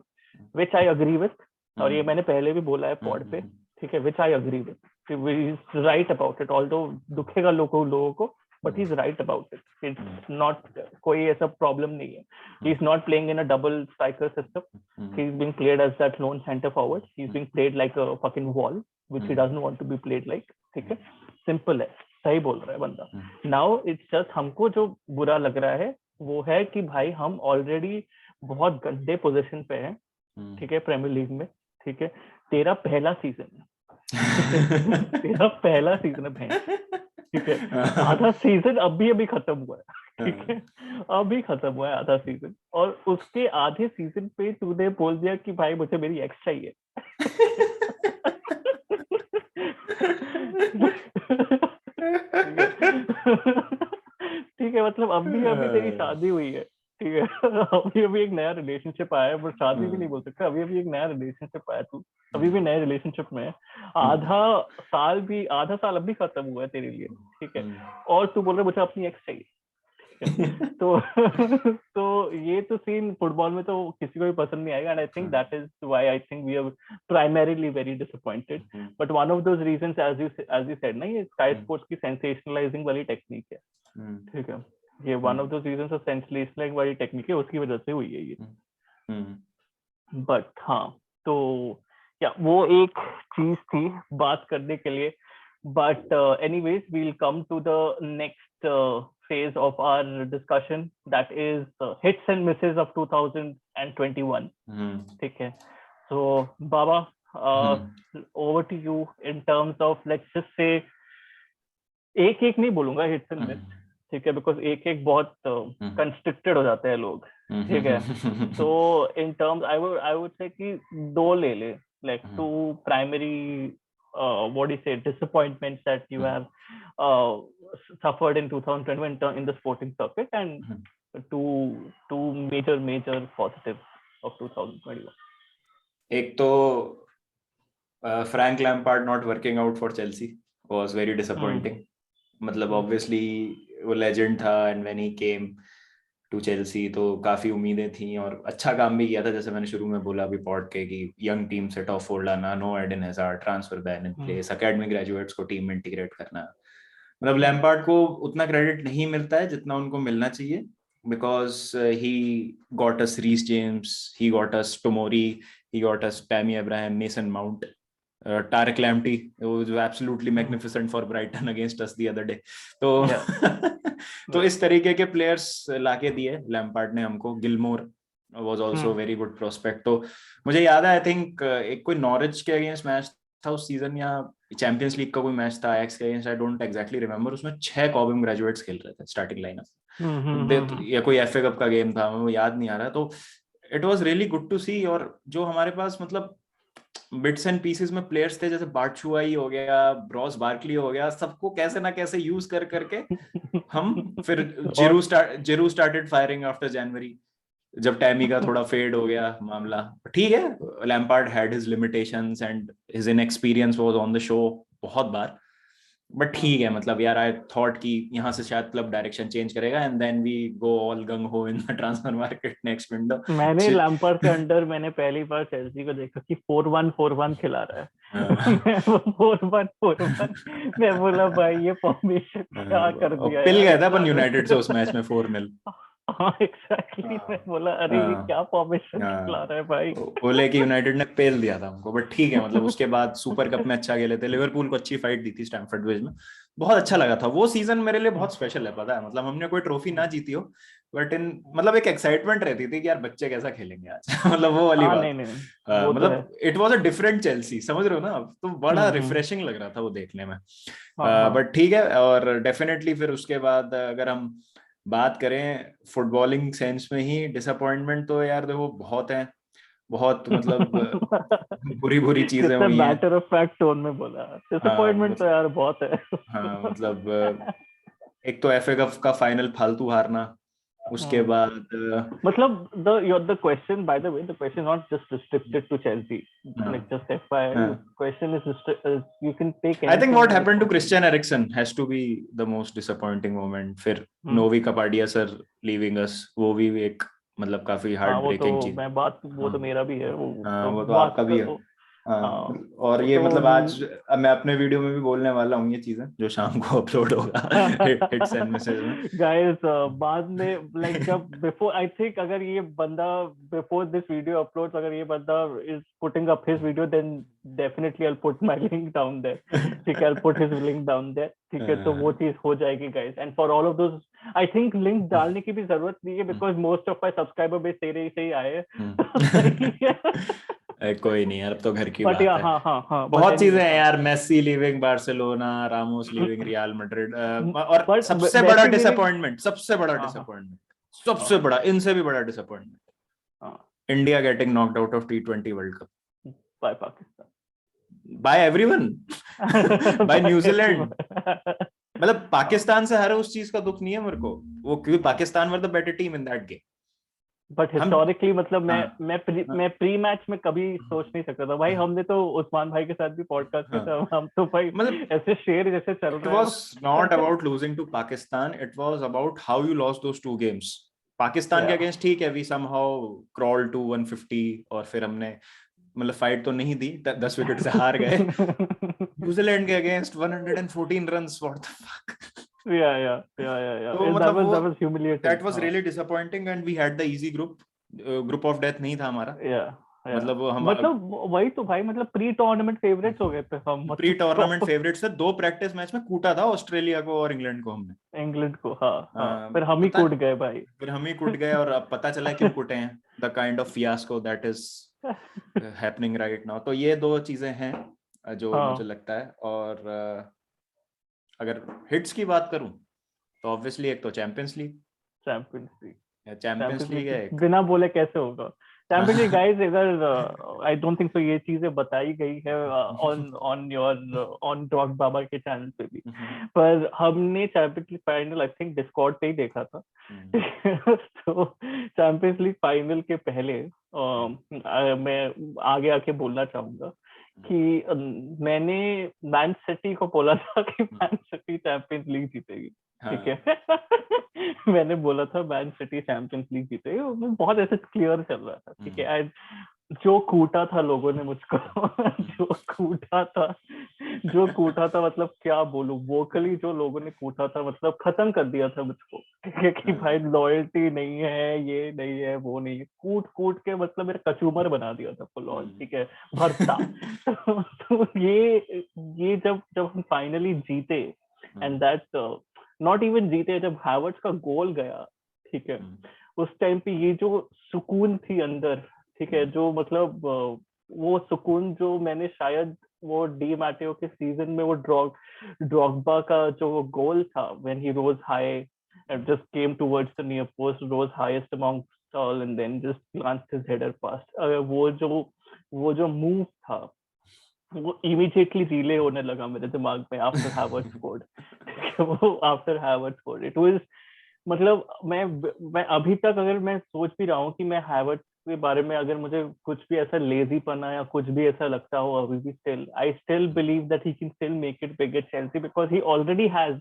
which I agree with, और ये मैंने पहले भी बोला है पॉड पे, ठीक है, which I agree with, he is right about it, although दुखेगा लोगों को, but he's right about it. It's not कोई ऐसा problem नहीं है. He's not playing in a double striker system. He's being played as that lone center forward. He's being played like a fucking wall, which he doesn't want to be played like. ठीक है, simple है, सही बोल रहा है बंदा. Now it's just हमको जो बुरा लग रहा है वो है कि भाई हम already बहुत गंदे पोजीशन पे हैं, ठीक है, प्रीमियर लीग में, ठीक है, तेरा पहला सीजन है, तेरा पहला सीजन है भाई, ठीक है, आधा सीजन अभी खत्म हुआ है, ठीक है, अभी खत्म हुआ है आधा सीजन, और उसके आधे सीजन पे तूने बोल दिया कि भाई मुझे मेरी एक्स चाहिए. ठीक है, मतलब अभी तेरी शादी हुई है, ठीक है, अभी एक नया रिलेशनशिप आया है, बट शादी भी नहीं बोल सकते, अभी एक नया रिलेशनशिप आया, तू अभी भी नए रिलेशनशिप में है, आधा साल अभी खत्म हुआ है तेरे लिए, ठीक है, और तू बोल रहा है मुझे अपनी एक्स चाहिए. तो तो ये तो सीन फुटबॉल में तो किसी को भी पसंद नहीं आएगा, and I think that is why I think we are primarily very disappointed, but one of those reasons as you said ना, ये स्काई स्पोर्ट्स की सेंसेशनलाइजिंग वाली टेक्निक है, ठीक है, ये one of those reasons of sensationalising वाली technique है, उसकी वजह से हुई है ये. बट हाँ, तो या वो एक चीज थी बात करने के लिए, but anyways we'll come to the next phase of our discussion, that is hits and misses of 2021. ठीक है, so Baba, over to you in terms of, let's just say, एक नहीं बोलूंगा hits and miss, ठीक है, because एक बहुत constricted हो जाते हैं लोग, ठीक है, so in terms I would say कि दो ले ले, like two primary what do you say, disappointments that you have suffered in 2021 in the sporting circuit, and two major positives of 2021. एक तो Frank Lampard not working out for Chelsea was very disappointing. मतलब obviously वो legend था, and when he came to Chelsea तो काफी उम्मीदें थी और अच्छा काम भी किया था, जैसे मैंने शुरू में बोला अभी पॉड के कि यंग टीम से टॉप 4 लाना, no Eden Hazard, transfer ban in place, academy graduates को टीम में इंटीग्रेट करना. मतलब लैम्पार्ड को उतना क्रेडिट नहीं मिलता है जितना उनको मिलना चाहिए, because he got us Reece James, he got us Tomori, he got us Tammy Abraham, Mason Mount, Tarek Lamptey was absolutely magnificent for Brighton against us the other day. तो इस तरीके के प्लेयर्स लाके दिए लैम्पार्ड ने हमको. Gilmour was also very good prospect. तो मुझे याद है, आई थिंक एक कोई नॉरिच के अगेंस्ट मैच था उस सीजन, या चैंपियंस लीग का कोई मैच था एक्स के against, I don't exactly remember, उसमें 6 कॉबिम ग्रेजुएट्स खेल रहे थे स्टार्टिंग लाइनअप, या कोई एफए कप का गेम था, वो याद नहीं आ रहा. तो it was really good to see. और जो हमारे पास मतलब बिट्स एंड पीसेस में प्लेयर्स थे, जैसे बाटशुआई हो गया, ब्रॉस बार्कली हो गया, सबको कैसे ना कैसे यूज कर करके हम फिर जिरू स्टार्टेड फायरिंग आफ्टर जनवरी, जब टैमी का थोड़ा फेड हो गया मामला. ठीक है, Lampard had his limitations and his inexperience was on the show बहुत बार, बट ठीक है, मतलब यार आई थॉट कि यहाँ से शायद क्लब डायरेक्शन चेंज करेगा, and then we go all gung ho in the transfer market next window. मैंने लैम्पार्ड के अंडर मैंने पहली बार चेल्सी को देखा कि 4-1 खिला रहा है. 4-1 मैं बोला भाई ये फॉर्मेशन क्या कर दिया, पिल गया था अपन यूनाइटेड से उस मैच में 4-0. हाँ एग्जैक्टली, मैं बोला अरे ये क्या फॉर्मेशन खिला रहा है भाई. बोले कि यूनाइटेड ने पेल दिया था हमको, बट ठीक है, मतलब उसके बाद सुपर कप में अच्छा खेले थे, लिवरपूल को अच्छी फाइट दी थी स्टैमफोर्ड ब्रिज में, बहुत अच्छा लगा था वो सीजन. मेरे लिए बहुत स्पेशल है, पता है, मतलब हमने कोई ट्रॉफी ना जीती हो, बट मतलब एक एक्साइटमेंट रहती थी कि यार बच्चे कैसा खेलेंगे आज. मतलब वो वाली बात, मतलब it was a different Chelsea, समझ रहे हो ना, तो बड़ा रिफ्रेशिंग लग रहा था वो देखने में. बट ठीक है, और डेफिनेटली फिर उसके बाद अगर हम बात करें फुटबॉलिंग सेंस में ही डिसअपॉइंटमेंट, तो यार देखो बहुत है, बहुत मतलब बुरी चीजें हुई हैं. मैटर ऑफ फैक्ट टोन में बोला, डिसअपॉइंटमेंट तो यार बहुत है. हाँ, मतलब एक तो एफए कप का फाइनल फालतू हारना, उसके बाद मतलब the question, by the way, the question is not just restricted to Chelsea. Like just FYI, the question is you can take anything. I think what happened to Christian Eriksen has to be the most disappointing moment. फिर Novi Kapadia sir leaving us, वो भी एक मतलब काफी heart breaking चीज। वो तो मेरा भी है, वो तो आपका भी है। और ये मतलब आज मैं अपने वीडियो में भी बोलने वाला हूँ ये चीजें जो शाम को अपलोड होगा हिट्स एंड मिसेस में। गाइस बाद में लाइक जब बिफोर आई थिंक अगर ये बंदा बिफोर दिस वीडियो अपलोड्स अगर ये बंदा is putting up his video then definitely I will put my link down there. ठीक है, I will put his link down there. ठीक है, तो वो चीज हो जाएगी guys. And for all of those I think link डालने की भी जरूरत नहीं है because most of my subscriber base तेरे ही से ही आए। कोई नहीं यार, अब तो घर की बात है। हाँ, बहुत चीजें हैं यार, Messi leaving Barcelona, Ramos leaving Real Madrid, और सबसे बड़ा डिसअपॉइंटमेंट सबसे बड़ा इनसे भी बड़ा disappointment, India getting knocked out of T20 world cup by Pakistan, by everyone, by New Zealand. मतलब पाकिस्तान से हारे उस चीज का दुख नहीं है मेरे को, वो क्योंकि Pakistan were the better team in that game. But historically मतलब मैं प्री मैच में कभी सोच नहीं सकता था भाई। हमने तो उस्मान भाई के साथ भी पॉडकास्ट किया था, हम तो भाई मतलब ऐसे शेर जैसे चल रहे हैं। It was not about losing to Pakistan, it was about how you lost those two games. Pakistan के अगेंस्ट ठीक है, we somehow crawled to 150 और फिर हमने मतलब फाइट तो नहीं दी, 10 विकेट से हार गए। न्यूजीलैंड के against 114 runs, what the fuck. Yeah. तो that was humiliating. That was really disappointing and we had the easy group of death नहीं था हमारा। मतलब वही तो भाई, मतलब प्री टूर्नामेंट फेवरेट्स हो गए थे हम। प्री टूर्नामेंट फेवरेट्स थे, 2 प्रैक्टिस मैच में कूटा था ऑस्ट्रेलिया को और इंग्लैंड को हमने। इंग्लैंड को हाँ, फिर हम ही कूट गए भाई। फिर हम ही कूट गए और अब पता चला क्यों कूटे हैं। The kind of fiasco that is happening right now. तो ये 2 चीजें हैं जो मुझे लगता है। और अगर हिट्स की बात करूं तो ऑब्वियसली एक तो चैंपियंस लीग है। बिना बोले कैसे होगा चैंपियंस लीग गाइस। अगर आई डोंट थिंक सो ये चीजें बताई गई है ऑन डॉग बाबा के चैनल पे भी, पर हमने champions League final I think Discord पे ही देखा था। तो चैंपियंस लीग फाइनल के पहले मैं आगे आके बोलना चाहूंगा कि मैंने मैन सिटी को बोला था कि मैन सिटी चैंपियंस लीग जीतेगी। ठीक है, मैंने बोला था मैन सिटी चैंपियंस लीग जीतेगी, बहुत ऐसे क्लियर चल रहा था। ठीक है, जो कूटा था लोगों ने मुझको जो कूटा था मतलब क्या बोलूं, वोकली जो लोगों ने कूटा था मतलब खत्म कर दिया था मुझको। ठीक है कि भाई लॉयल्टी नहीं है, ये नहीं है, वो नहीं है, कूट के मतलब मेरा कचूमर बना दिया था फुल ऑन। ठीक है, भरता। तो ये जब हम फाइनली जीते एंड दैट नॉट इवन जीते, जब हैवर्ट्स का गोल गया, ठीक है, उस टाइम पे ये जो सुकून थी अंदर, ठीक है, जो मतलब वो सुकून जो मैंने शायद वो डी मैटेओ के सीजन में वो ड्रॉगबा का जो गोल था when he rose high and just came towards the near post, rose highest amongst all and then just glanced his header past, वो जो मूव था वो इमीडिएटली रिले होने लगा मेरे दिमाग में आफ्टर हैवर्ट्स स्कोर्ड। वो after Havertz scored it was मतलब मैं अभी तक अगर मैं सोच भी रहा हूँ कि मैं हैवर्ट्स के बारे में अगर मुझे कुछ भी ऐसा लेजी पना या कुछ भी ऐसा लगता हो अभी भी still I still believe that he can still make it big at Chelsea because he already has,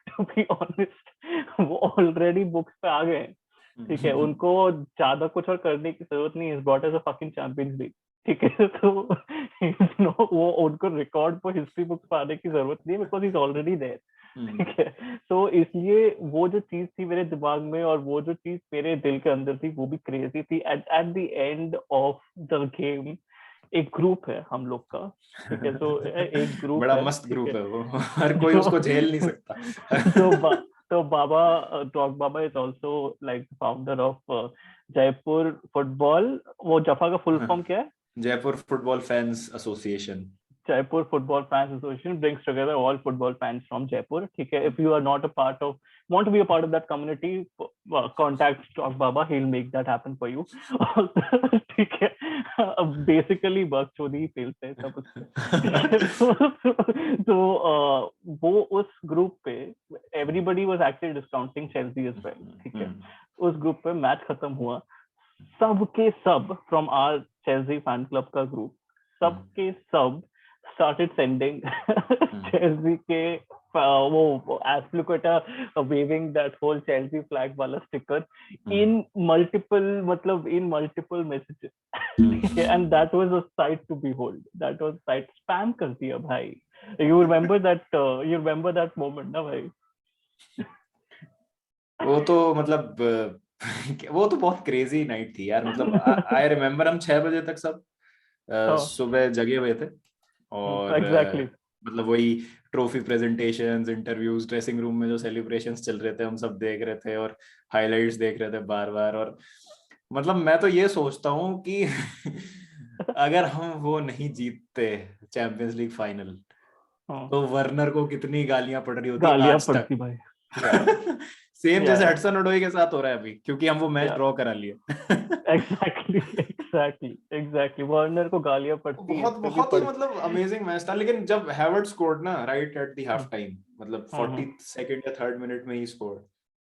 to be honest वो ऑलरेडी बुक्स पे आ गए। ठीक है, उनको ज्यादा कुछ और करने की जरूरत नहीं, is brought as a fucking Champions League. ठीक है, तो वो उनको रिकॉर्ड पर हिस्ट्री बुक्स पर आने की जरूरत नहीं है because he is already there. ठीक है, तो इसलिए वो जो चीज थी मेरे दिमाग में और वो जो चीज मेरे दिल के अंदर थी वो भी क्रेजी थी। Eight the end of the game एक ग्रुप है हम लोग का। ठीक है, तो एक ग्रुप बड़ा मस्त ग्रुप है वो, हर कोई उसको झेल नहीं सकता। तो Baba dog Baba is also like founder of Jaipur football, वो जफा का फुल फॉर्म क्या है? Jaipur football fans association. Jaipur Football Fans Association brings together all football fans from Jaipur. ठीक है, if you are not a part of, want to be a part of that community, contact Stock Baba, he'll make that happen for you. ठीक है, basically बकचोदी ही फैलते हैं सब उसमें। तो वो उस ग्रुप पे everybody was actually discounting Chelsea as well. ठीक है, उस ग्रुप पे मैच खत्म हुआ, सबके सब from our Chelsea fan club का ग्रुप, सबके सब started sending Chelsea के वो Azpilicueta waving that whole Chelsea flag वाला sticker in multiple messages and that was a sight to behold. That was sight, spam कर दिया भाई. You remember that moment ना भाई? वो तो मतलब वो तो बहुत क्रेजी नाइट थी यार. मतलब आई रिमेम्बर हम 6 बजे तक सब सुबह जगे हुए थे और Exactly. मतलब वही trophy presentations, interviews, dressing room में जो सेलिब्रेशंस चल रहे थे हम सब देख रहे थे और हाइलाइट्स देख रहे थे बार बार. और मतलब मैं तो ये सोचता हूँ कि अगर हम वो नहीं जीतते चैंपियंस लीग फाइनल तो वर्नर को कितनी गालियां पड़ रही होती गालियां आज पड़ती तक. भाई. सेम जैसे हडसन ओडोई के साथ हो रहा है अभी, क्योंकि हम वो मैच ड्रॉ करा लिए. एग्जैक्टली वार्नर को गालियां पड़ती हैं. बहुत ही मतलब अमेजिंग मैच था. लेकिन जब हैवर्ड स्कोर्ड ना right at the half time, मतलब 42nd या 3rd मिनट में ही स्कोर्ड,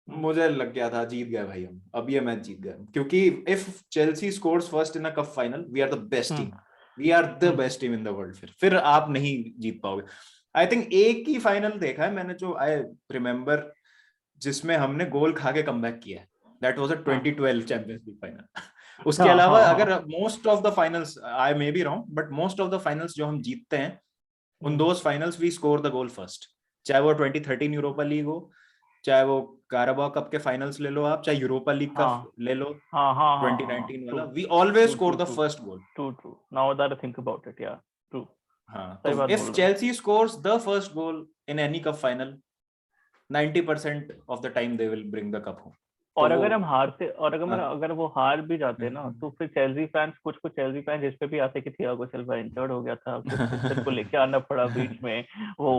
मुझे लग गया था जीत गए भाई हम, अब ये मैच जीत गए. क्योंकि if Chelsea scores first in a cup final, we are the best team, we are the best team in the world. फिर आप नहीं जीत पाओगे. आई थिंक एक ही फाइनल देखा है मैंने जो आई रिमेम्बर जिसमें हमने गोल खा के कमबैक किया है. That was a 2012 Champions League final. उसके अलावा अगर most of the finals, I may be wrong, but most of the finals जो हम जीतते हैं उन those finals we score the goal first. चाहे वो 2013 यूरोपा लीग हो, चाहे वो काराबाओ कप के फाइनल्स ले लो आप, चाहे यूरोपा लीग का ले लो 2019 वाला, we always score the first goal. True. Now that I think about it, yeah, true. हाँ, तो if Chelsea scores the first goal in any cup final, 90% of the time they will bring the cup home. और अगर हम हारते, और अगर वो हार भी जाते ना, तो फिर चेल्सी फैंस, कुछ चेल्सी फैंस इस पे भी आते कि थियागो सिल्वा इंजर्ड हो गया था, क्रिस्टेंसन को लेके आना पड़ा बीच में, वो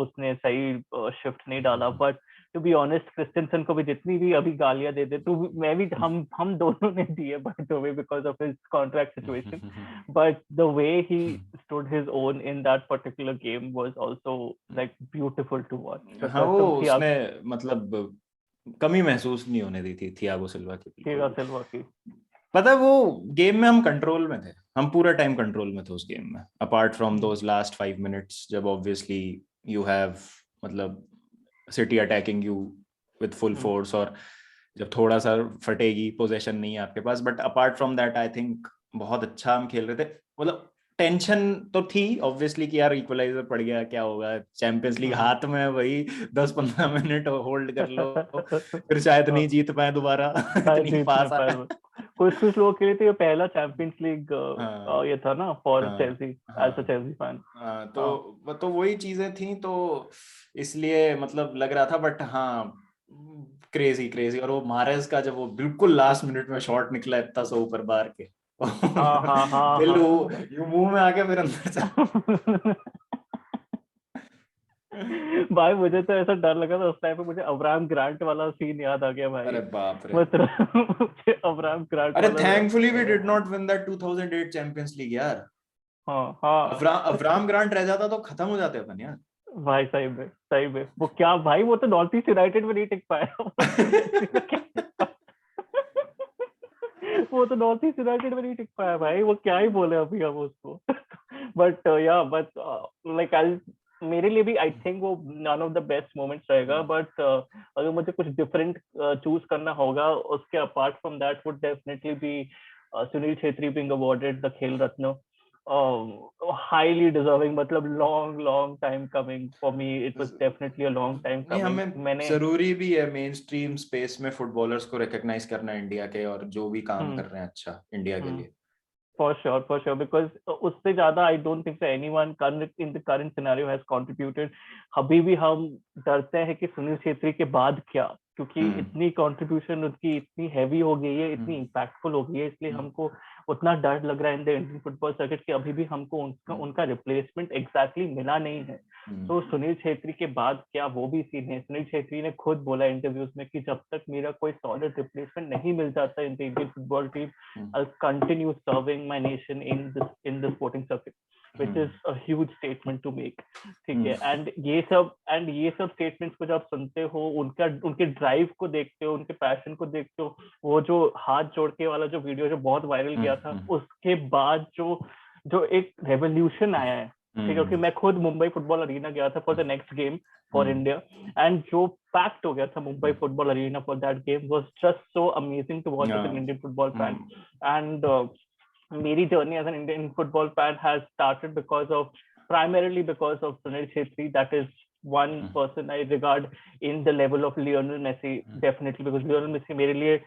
उसने सही शिफ्ट नहीं डाला. But to be honest, Christensen को भी जितनी भी अभी गालियां दे दे, तो मैं भी, हम दोनों ने दी है by the way because of his contract situation, but the way he stood his own in that particular game was also like beautiful to watch. हाँ, वो उसने मतलब कमी महसूस नहीं होने दी थी थियागो सिल्वा की. पता है वो गेम में हम कंट्रोल में थे, हम पूरा टाइम कंट्रोल में थे उस गेम में, apart from those last 5 minutes जब ऑब्वियसली यू हैव मतलब city attacking you with full force, और जब थोड़ा सा फटेगी, पोजीशन नहीं है आपके पास. But apart from that I think बहुत अच्छा हम खेल रहे थे. मतलब टेंशन तो थी ऑब्वियसली कि यार इक्वलाइजर पड़ गया, क्या होगा, चैंपियंस लीग हाथ में है, वही 10-15 मिनट होल्ड कर लो, फिर शायद नहीं जीत पाए दोबारा. इतनी पास आ कुछ लोगों के लिए तो ये पहला चैंपियंस लीग ये था ना for Chelsea as a Chelsea fan. तो वही चीजें थी, तो इसलिए मतलब लग रहा था. बट हाँ, क्रेजी. और वो मारेज का जब वो बिल्कुल लास्ट मिनट में शॉट निकला इतना सा ऊपर बार के, दिल यूं मुंह में आके फिर अंदर चला. भाई मुझे तो ऐसा डर लगा था उस टाइम पे, मुझे अब्राहम ग्रांट वाला सीन याद आ गया भाई. अरे बाप रे, मतलब अब्राहम ग्रांट. अरे thankfully we did not win that 2008 Champions League यार. अब्राहम ग्रांट रह जाता तो खत्म हो जाते अपन यार. भाई सही में वो क्या भाई, वो तो नॉर्थ ईस्ट यूनाइटेड में नहीं टिक पाया. वो तो नॉर्थ ईस्ट यूनाइटेड में नहीं टिक पाया भाई, वो क्या ही बोले अभी हम उसको. बट लाइक मेरे लिए भी आई थिंक वो one of the best moments रहेगा. बट अगर मुझे कुछ डिफरेंट चूज करना होगा उसके apart from that would definitely be Sunil Chhetri being awarded the खेल रत्न. highly deserving, मतलब long time coming for me. It was definitely a long time coming. मैंने जरूरी भी है मेन स्ट्रीम स्पेस में फुटबॉलर्स को रिकॉग्नाइज करना इंडिया के, और जो भी काम कर रहे हैं अच्छा इंडिया के लिए. For sure, because उससे ज्यादा I don't think that anyone in the current scenario has contributed. अभी भी हम डरते हैं कि सुनील छेत्री के बाद क्या, क्योंकि इतनी कंट्रीब्यूशन उनकी इतनी हैवी हो गई है, इतनी इम्पैक्टफुल हो गई है, इसलिए हमको उतना डर लग रहा है in the Indian football circuit कि अभी भी हमको उनका रिप्लेसमेंट एग्जैक्टली मिला नहीं है. तो सुनील छेत्री के बाद क्या वो भी सीन है. सुनील छेत्री ने खुद बोला इंटरव्यूज में कि जब तक मेरा कोई सॉलिड रिप्लेसमेंट नहीं मिल जाता in the Indian football team, I'll continue serving my nation in the sporting circuit. which is a huge statement to make. ठीक है, and ये सब statements को जब सुनते हो, उनके ड्राइव को देखते हो, उनके पैशन को देखते हो, वो जो हाथ जोड़ के वाला जो वीडियो जो बहुत वायरल किया था, उसके बाद जो एक रेवोल्यूशन आया है, ठीक है, क्योंकि मैं खुद मुंबई फुटबॉल अरीना गया था for the next game for India, and जो पैक्ड हो गया था Mumbai football arena for that game was just so amazing to watch as an Indian football fan. And मेरी journey as an Indian football fan has started primarily because of Sunil Chhetri. That is one person I regard in the level of Lionel Messi, definitely, because Lionel Messi मेरे लिए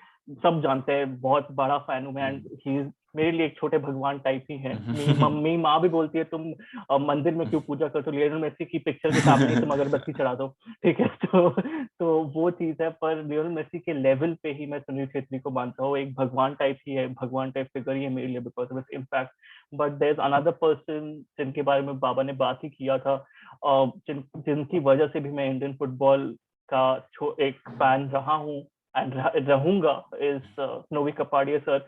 सब जानते हैं, बहुत बड़ा fan हूँ मैं, एंड ही मेरे लिए एक छोटे भगवान टाइप ही है. मम्मी माँ भी बोलती है तुम मंदिर में क्यों पूजा करते हो, लियोनेल मेसी की पिक्चर के सामने तुम अगरबत्ती चढ़ा दो, ठीक है. तो वो चीज है, पर लियोनेल मेसी के लेवल पे ही मैं सुनील छेत्री को मानता हूँ. एक भगवान टाइप ही है, भगवान टाइप फिगर ही है मेरे लिए because of its impact. But there is another person जिनके बारे में बाबा ने बात ही किया था, जिनकी वजह से भी मैं इंडियन फुटबॉल का एक फैन रहा हूँ and रहूंगा, is Novi Kapadia sir.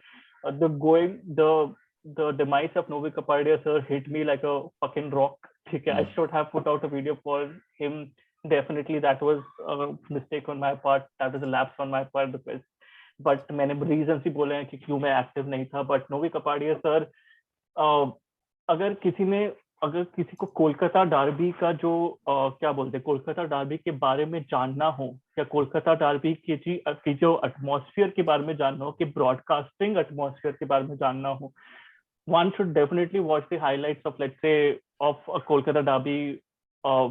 The demise of Novi Kapadia sir hit me like a fucking rock. ठीक है, I should have put out a video for him. Definitely that was a mistake on my part. That was a lapse on my part because, but मैंने reasons ही बोले हैं कि क्यों मैं active नहीं था. But Novi Kapadia sir, अगर किसी को कोलकाता डार्बी का जो क्या बोलते हैं, कोलकाता डार्बी के बारे में जानना हो, या कोलकाता डार्बी की जो एटमॉस्फेयर के बारे में जानना हो, कि ब्रॉडकास्टिंग एटमॉस्फेयर के बारे में जानना हो, one should definitely watch the highlights of, let's say, of a Kolkata derby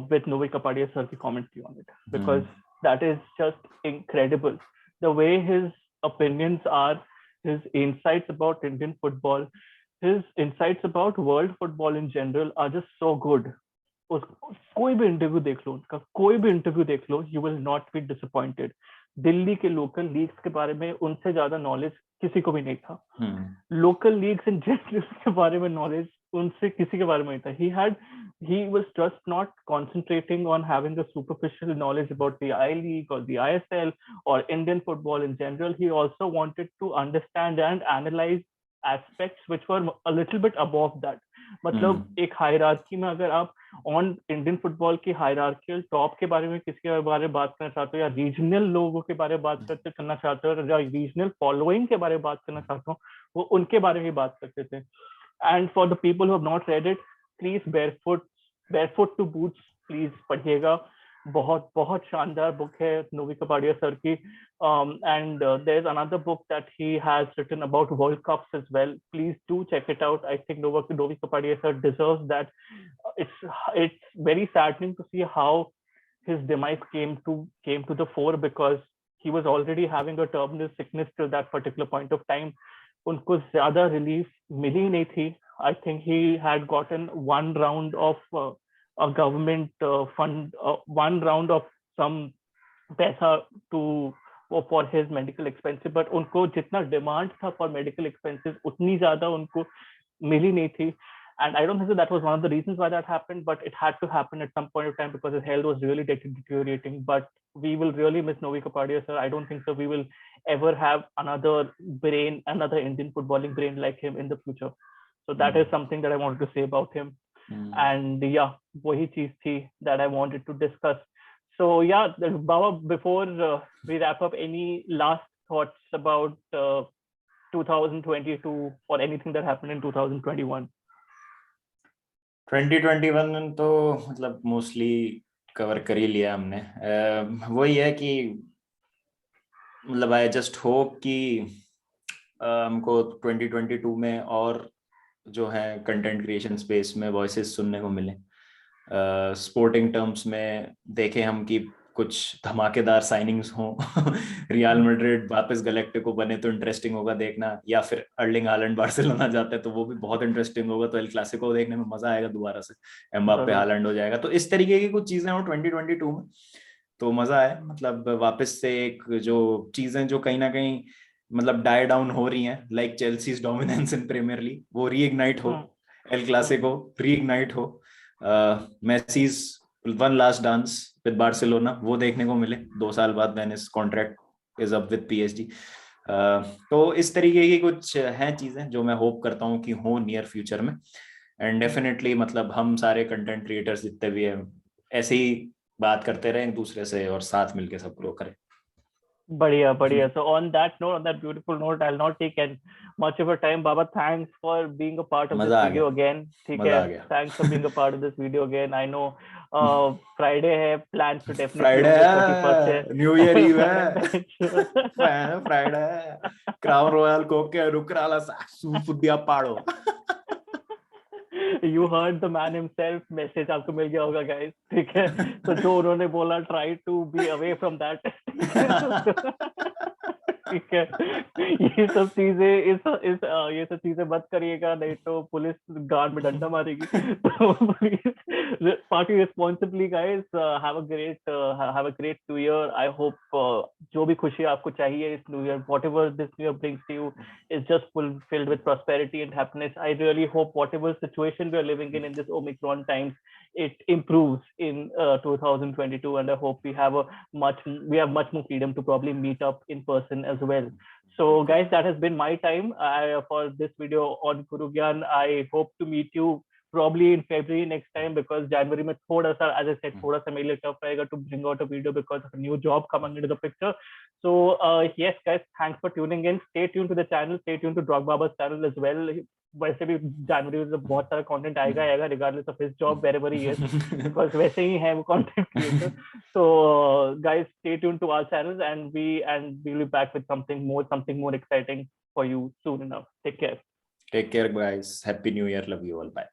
with Novi Kapadia sir ki commentary on it, because that is just incredible. The way his opinions are, his insights about Indian football, his insights about world football in general are just so good. कोई भी interview देख लो उनका, कोई भी interview देख लो, you will not be disappointed. Delhi के local leagues के बारे में उनसे ज्यादा नॉलेज किसी को भी नहीं था. लोकल लीग्स इन जनरल के बारे में नॉलेज उनसे किसी के बारे में नहीं था. He was just not concentrating on having a superficial knowledge about the I-League or the ISL or Indian football in general. He also wanted to understand and analyze aspects which were a little bit above that. मतलब एक hierarchy में अगर आप on Indian football की hierarchical top के बारे में किसी के बारे में बात करना चाहते हो, या रीजनल लोगों के बारे में बात करना चाहते हो, या रीजनल फॉलोइंग के बारे में बात करना चाहते हो, वो उनके बारे में बात करते थे. And for the people who have not read it, please Barefoot to Boots please पढ़िएगा. बहुत बहुत शानदार बुक है नोवी कपाडिया सर की. And there is another book that he has written about World Cups as well. Please do check it out. I think Novi Kapadia sir deserves that. It's very saddening to see how his demise came to the fore, because he was already having a terminal sickness till that particular point of time. उनको ज्यादा relief मिली नहीं थी. I think he had gotten one round of a government fund, one round of some पैसा for his medical expenses, but उनको जितना demand था for medical expenses उतनी ज्यादा उनको मिली नहीं थी. And I don't think that was one of the reasons why that happened, but it had to happen at some point of time because his health was really deteriorating. But we will really miss Novi Kapadia sir. I don't think so we will ever have another Indian footballing brain like him in the future. So that is something that I wanted to say about him. And yeah, वही चीज थी that I wanted to discuss. So yeah, Baba, before we wrap up, any last thoughts about 2022 or anything that happened in 2021? 2021 तो मतलब mostly cover कर ही लिया हमने. वही है कि मतलब आई जस्ट होप कि हमको 2022 में और जो है कंटेंट क्रिएशन स्पेस में वॉइसेस सुनने को मिले. स्पोर्टिंग टर्म्स में देखें हम कि कुछ धमाकेदार साइनिंग्स हों. रियल मैड्रिड वापस गैलेक्टिको बने तो इंटरेस्टिंग होगा देखना, या फिर अर्लिंग हालैंड बार्सिलोना जाते हैं तो वो भी बहुत इंटरेस्टिंग होगा. तो एल क्लासिको देखने में मजा आएगा, दोबारा से एम्बाप्पे हालैंड हो जाएगा. तो इस तरीके की कुछ चीजें हो 2022 में तो मजा आए. मतलब वापस से एक जो चीजें जो कहीं ना कहीं मतलब डाई डाउन हो रही हैं, like Chelsea's dominance in Premier League, वो रीइग्नाइट हो. एल क्लासिको रीइग्नाइट हो. Messi's one last dance with Barcelona वो देखने को मिले 2 साल बाद when his contract is up with PSG. तो इस तरीके की कुछ हैं चीजें जो मैं होप करता हूं कि हो नियर फ्यूचर में. एंड डेफिनेटली मतलब हम सारे कंटेंट क्रिएटर्स जितने भी हैं ऐसे ही बात करते रहे एक दूसरे से और साथ मिलके सब ग्रो करें. बढ़िया बढ़िया. So on that note, on that beautiful note, I'll not take much of your time. Baba, thanks for being a part of this मजा आ video गया, again. ठीक मजा आ है. गया. Thanks for being a part of this video again. I know Friday है, plans तो definitely Friday होंगे, 31st है. है, न्यू ईयर ईव है. Sure. फ्राइडे है, क्राउन रॉयल कोके रुकराला सासू फुदिया पाड़ो. You heard the man himself. Message आपको मिल गया होगा guys. ठीक है. तो जो उन्होंने बोला, try to be away from that. ठीक है. ये सब चीजें ये सब चीजें मत करिएगा, नहीं तो पुलिस गार्ड में डंडा मारेगी. तो please party responsibly guys. Have a great new year. I hope जो भी खुशी आपको चाहिए इस new year, whatever this new year brings to you, is just filled with prosperity and happiness. I really hope whatever situation we are living in this Omicron times, it improves in 2022, and I hope we have much more freedom to probably meet up in person as well. So guys, that has been my time for this video on Guru Gyan. I hope to meet you probably in February next time, because January में थोड़ा सा, as I said, थोड़ा सा मेरे लिए tough रहेगा to bring out a video because of a new job coming into the picture. So yes guys, thanks for tuning in. Stay tuned to the channel, stay tuned to Drog Baba's channel as well. वैसे भी जनवरी में बहुत सारा content आएगा regardless of his job wherever he is, because वैसे ही है वो content creator. So guys, stay tuned to our channels, and we'll be back with something more exciting for you soon enough. Take care. Take care guys, happy new year, love you all, bye.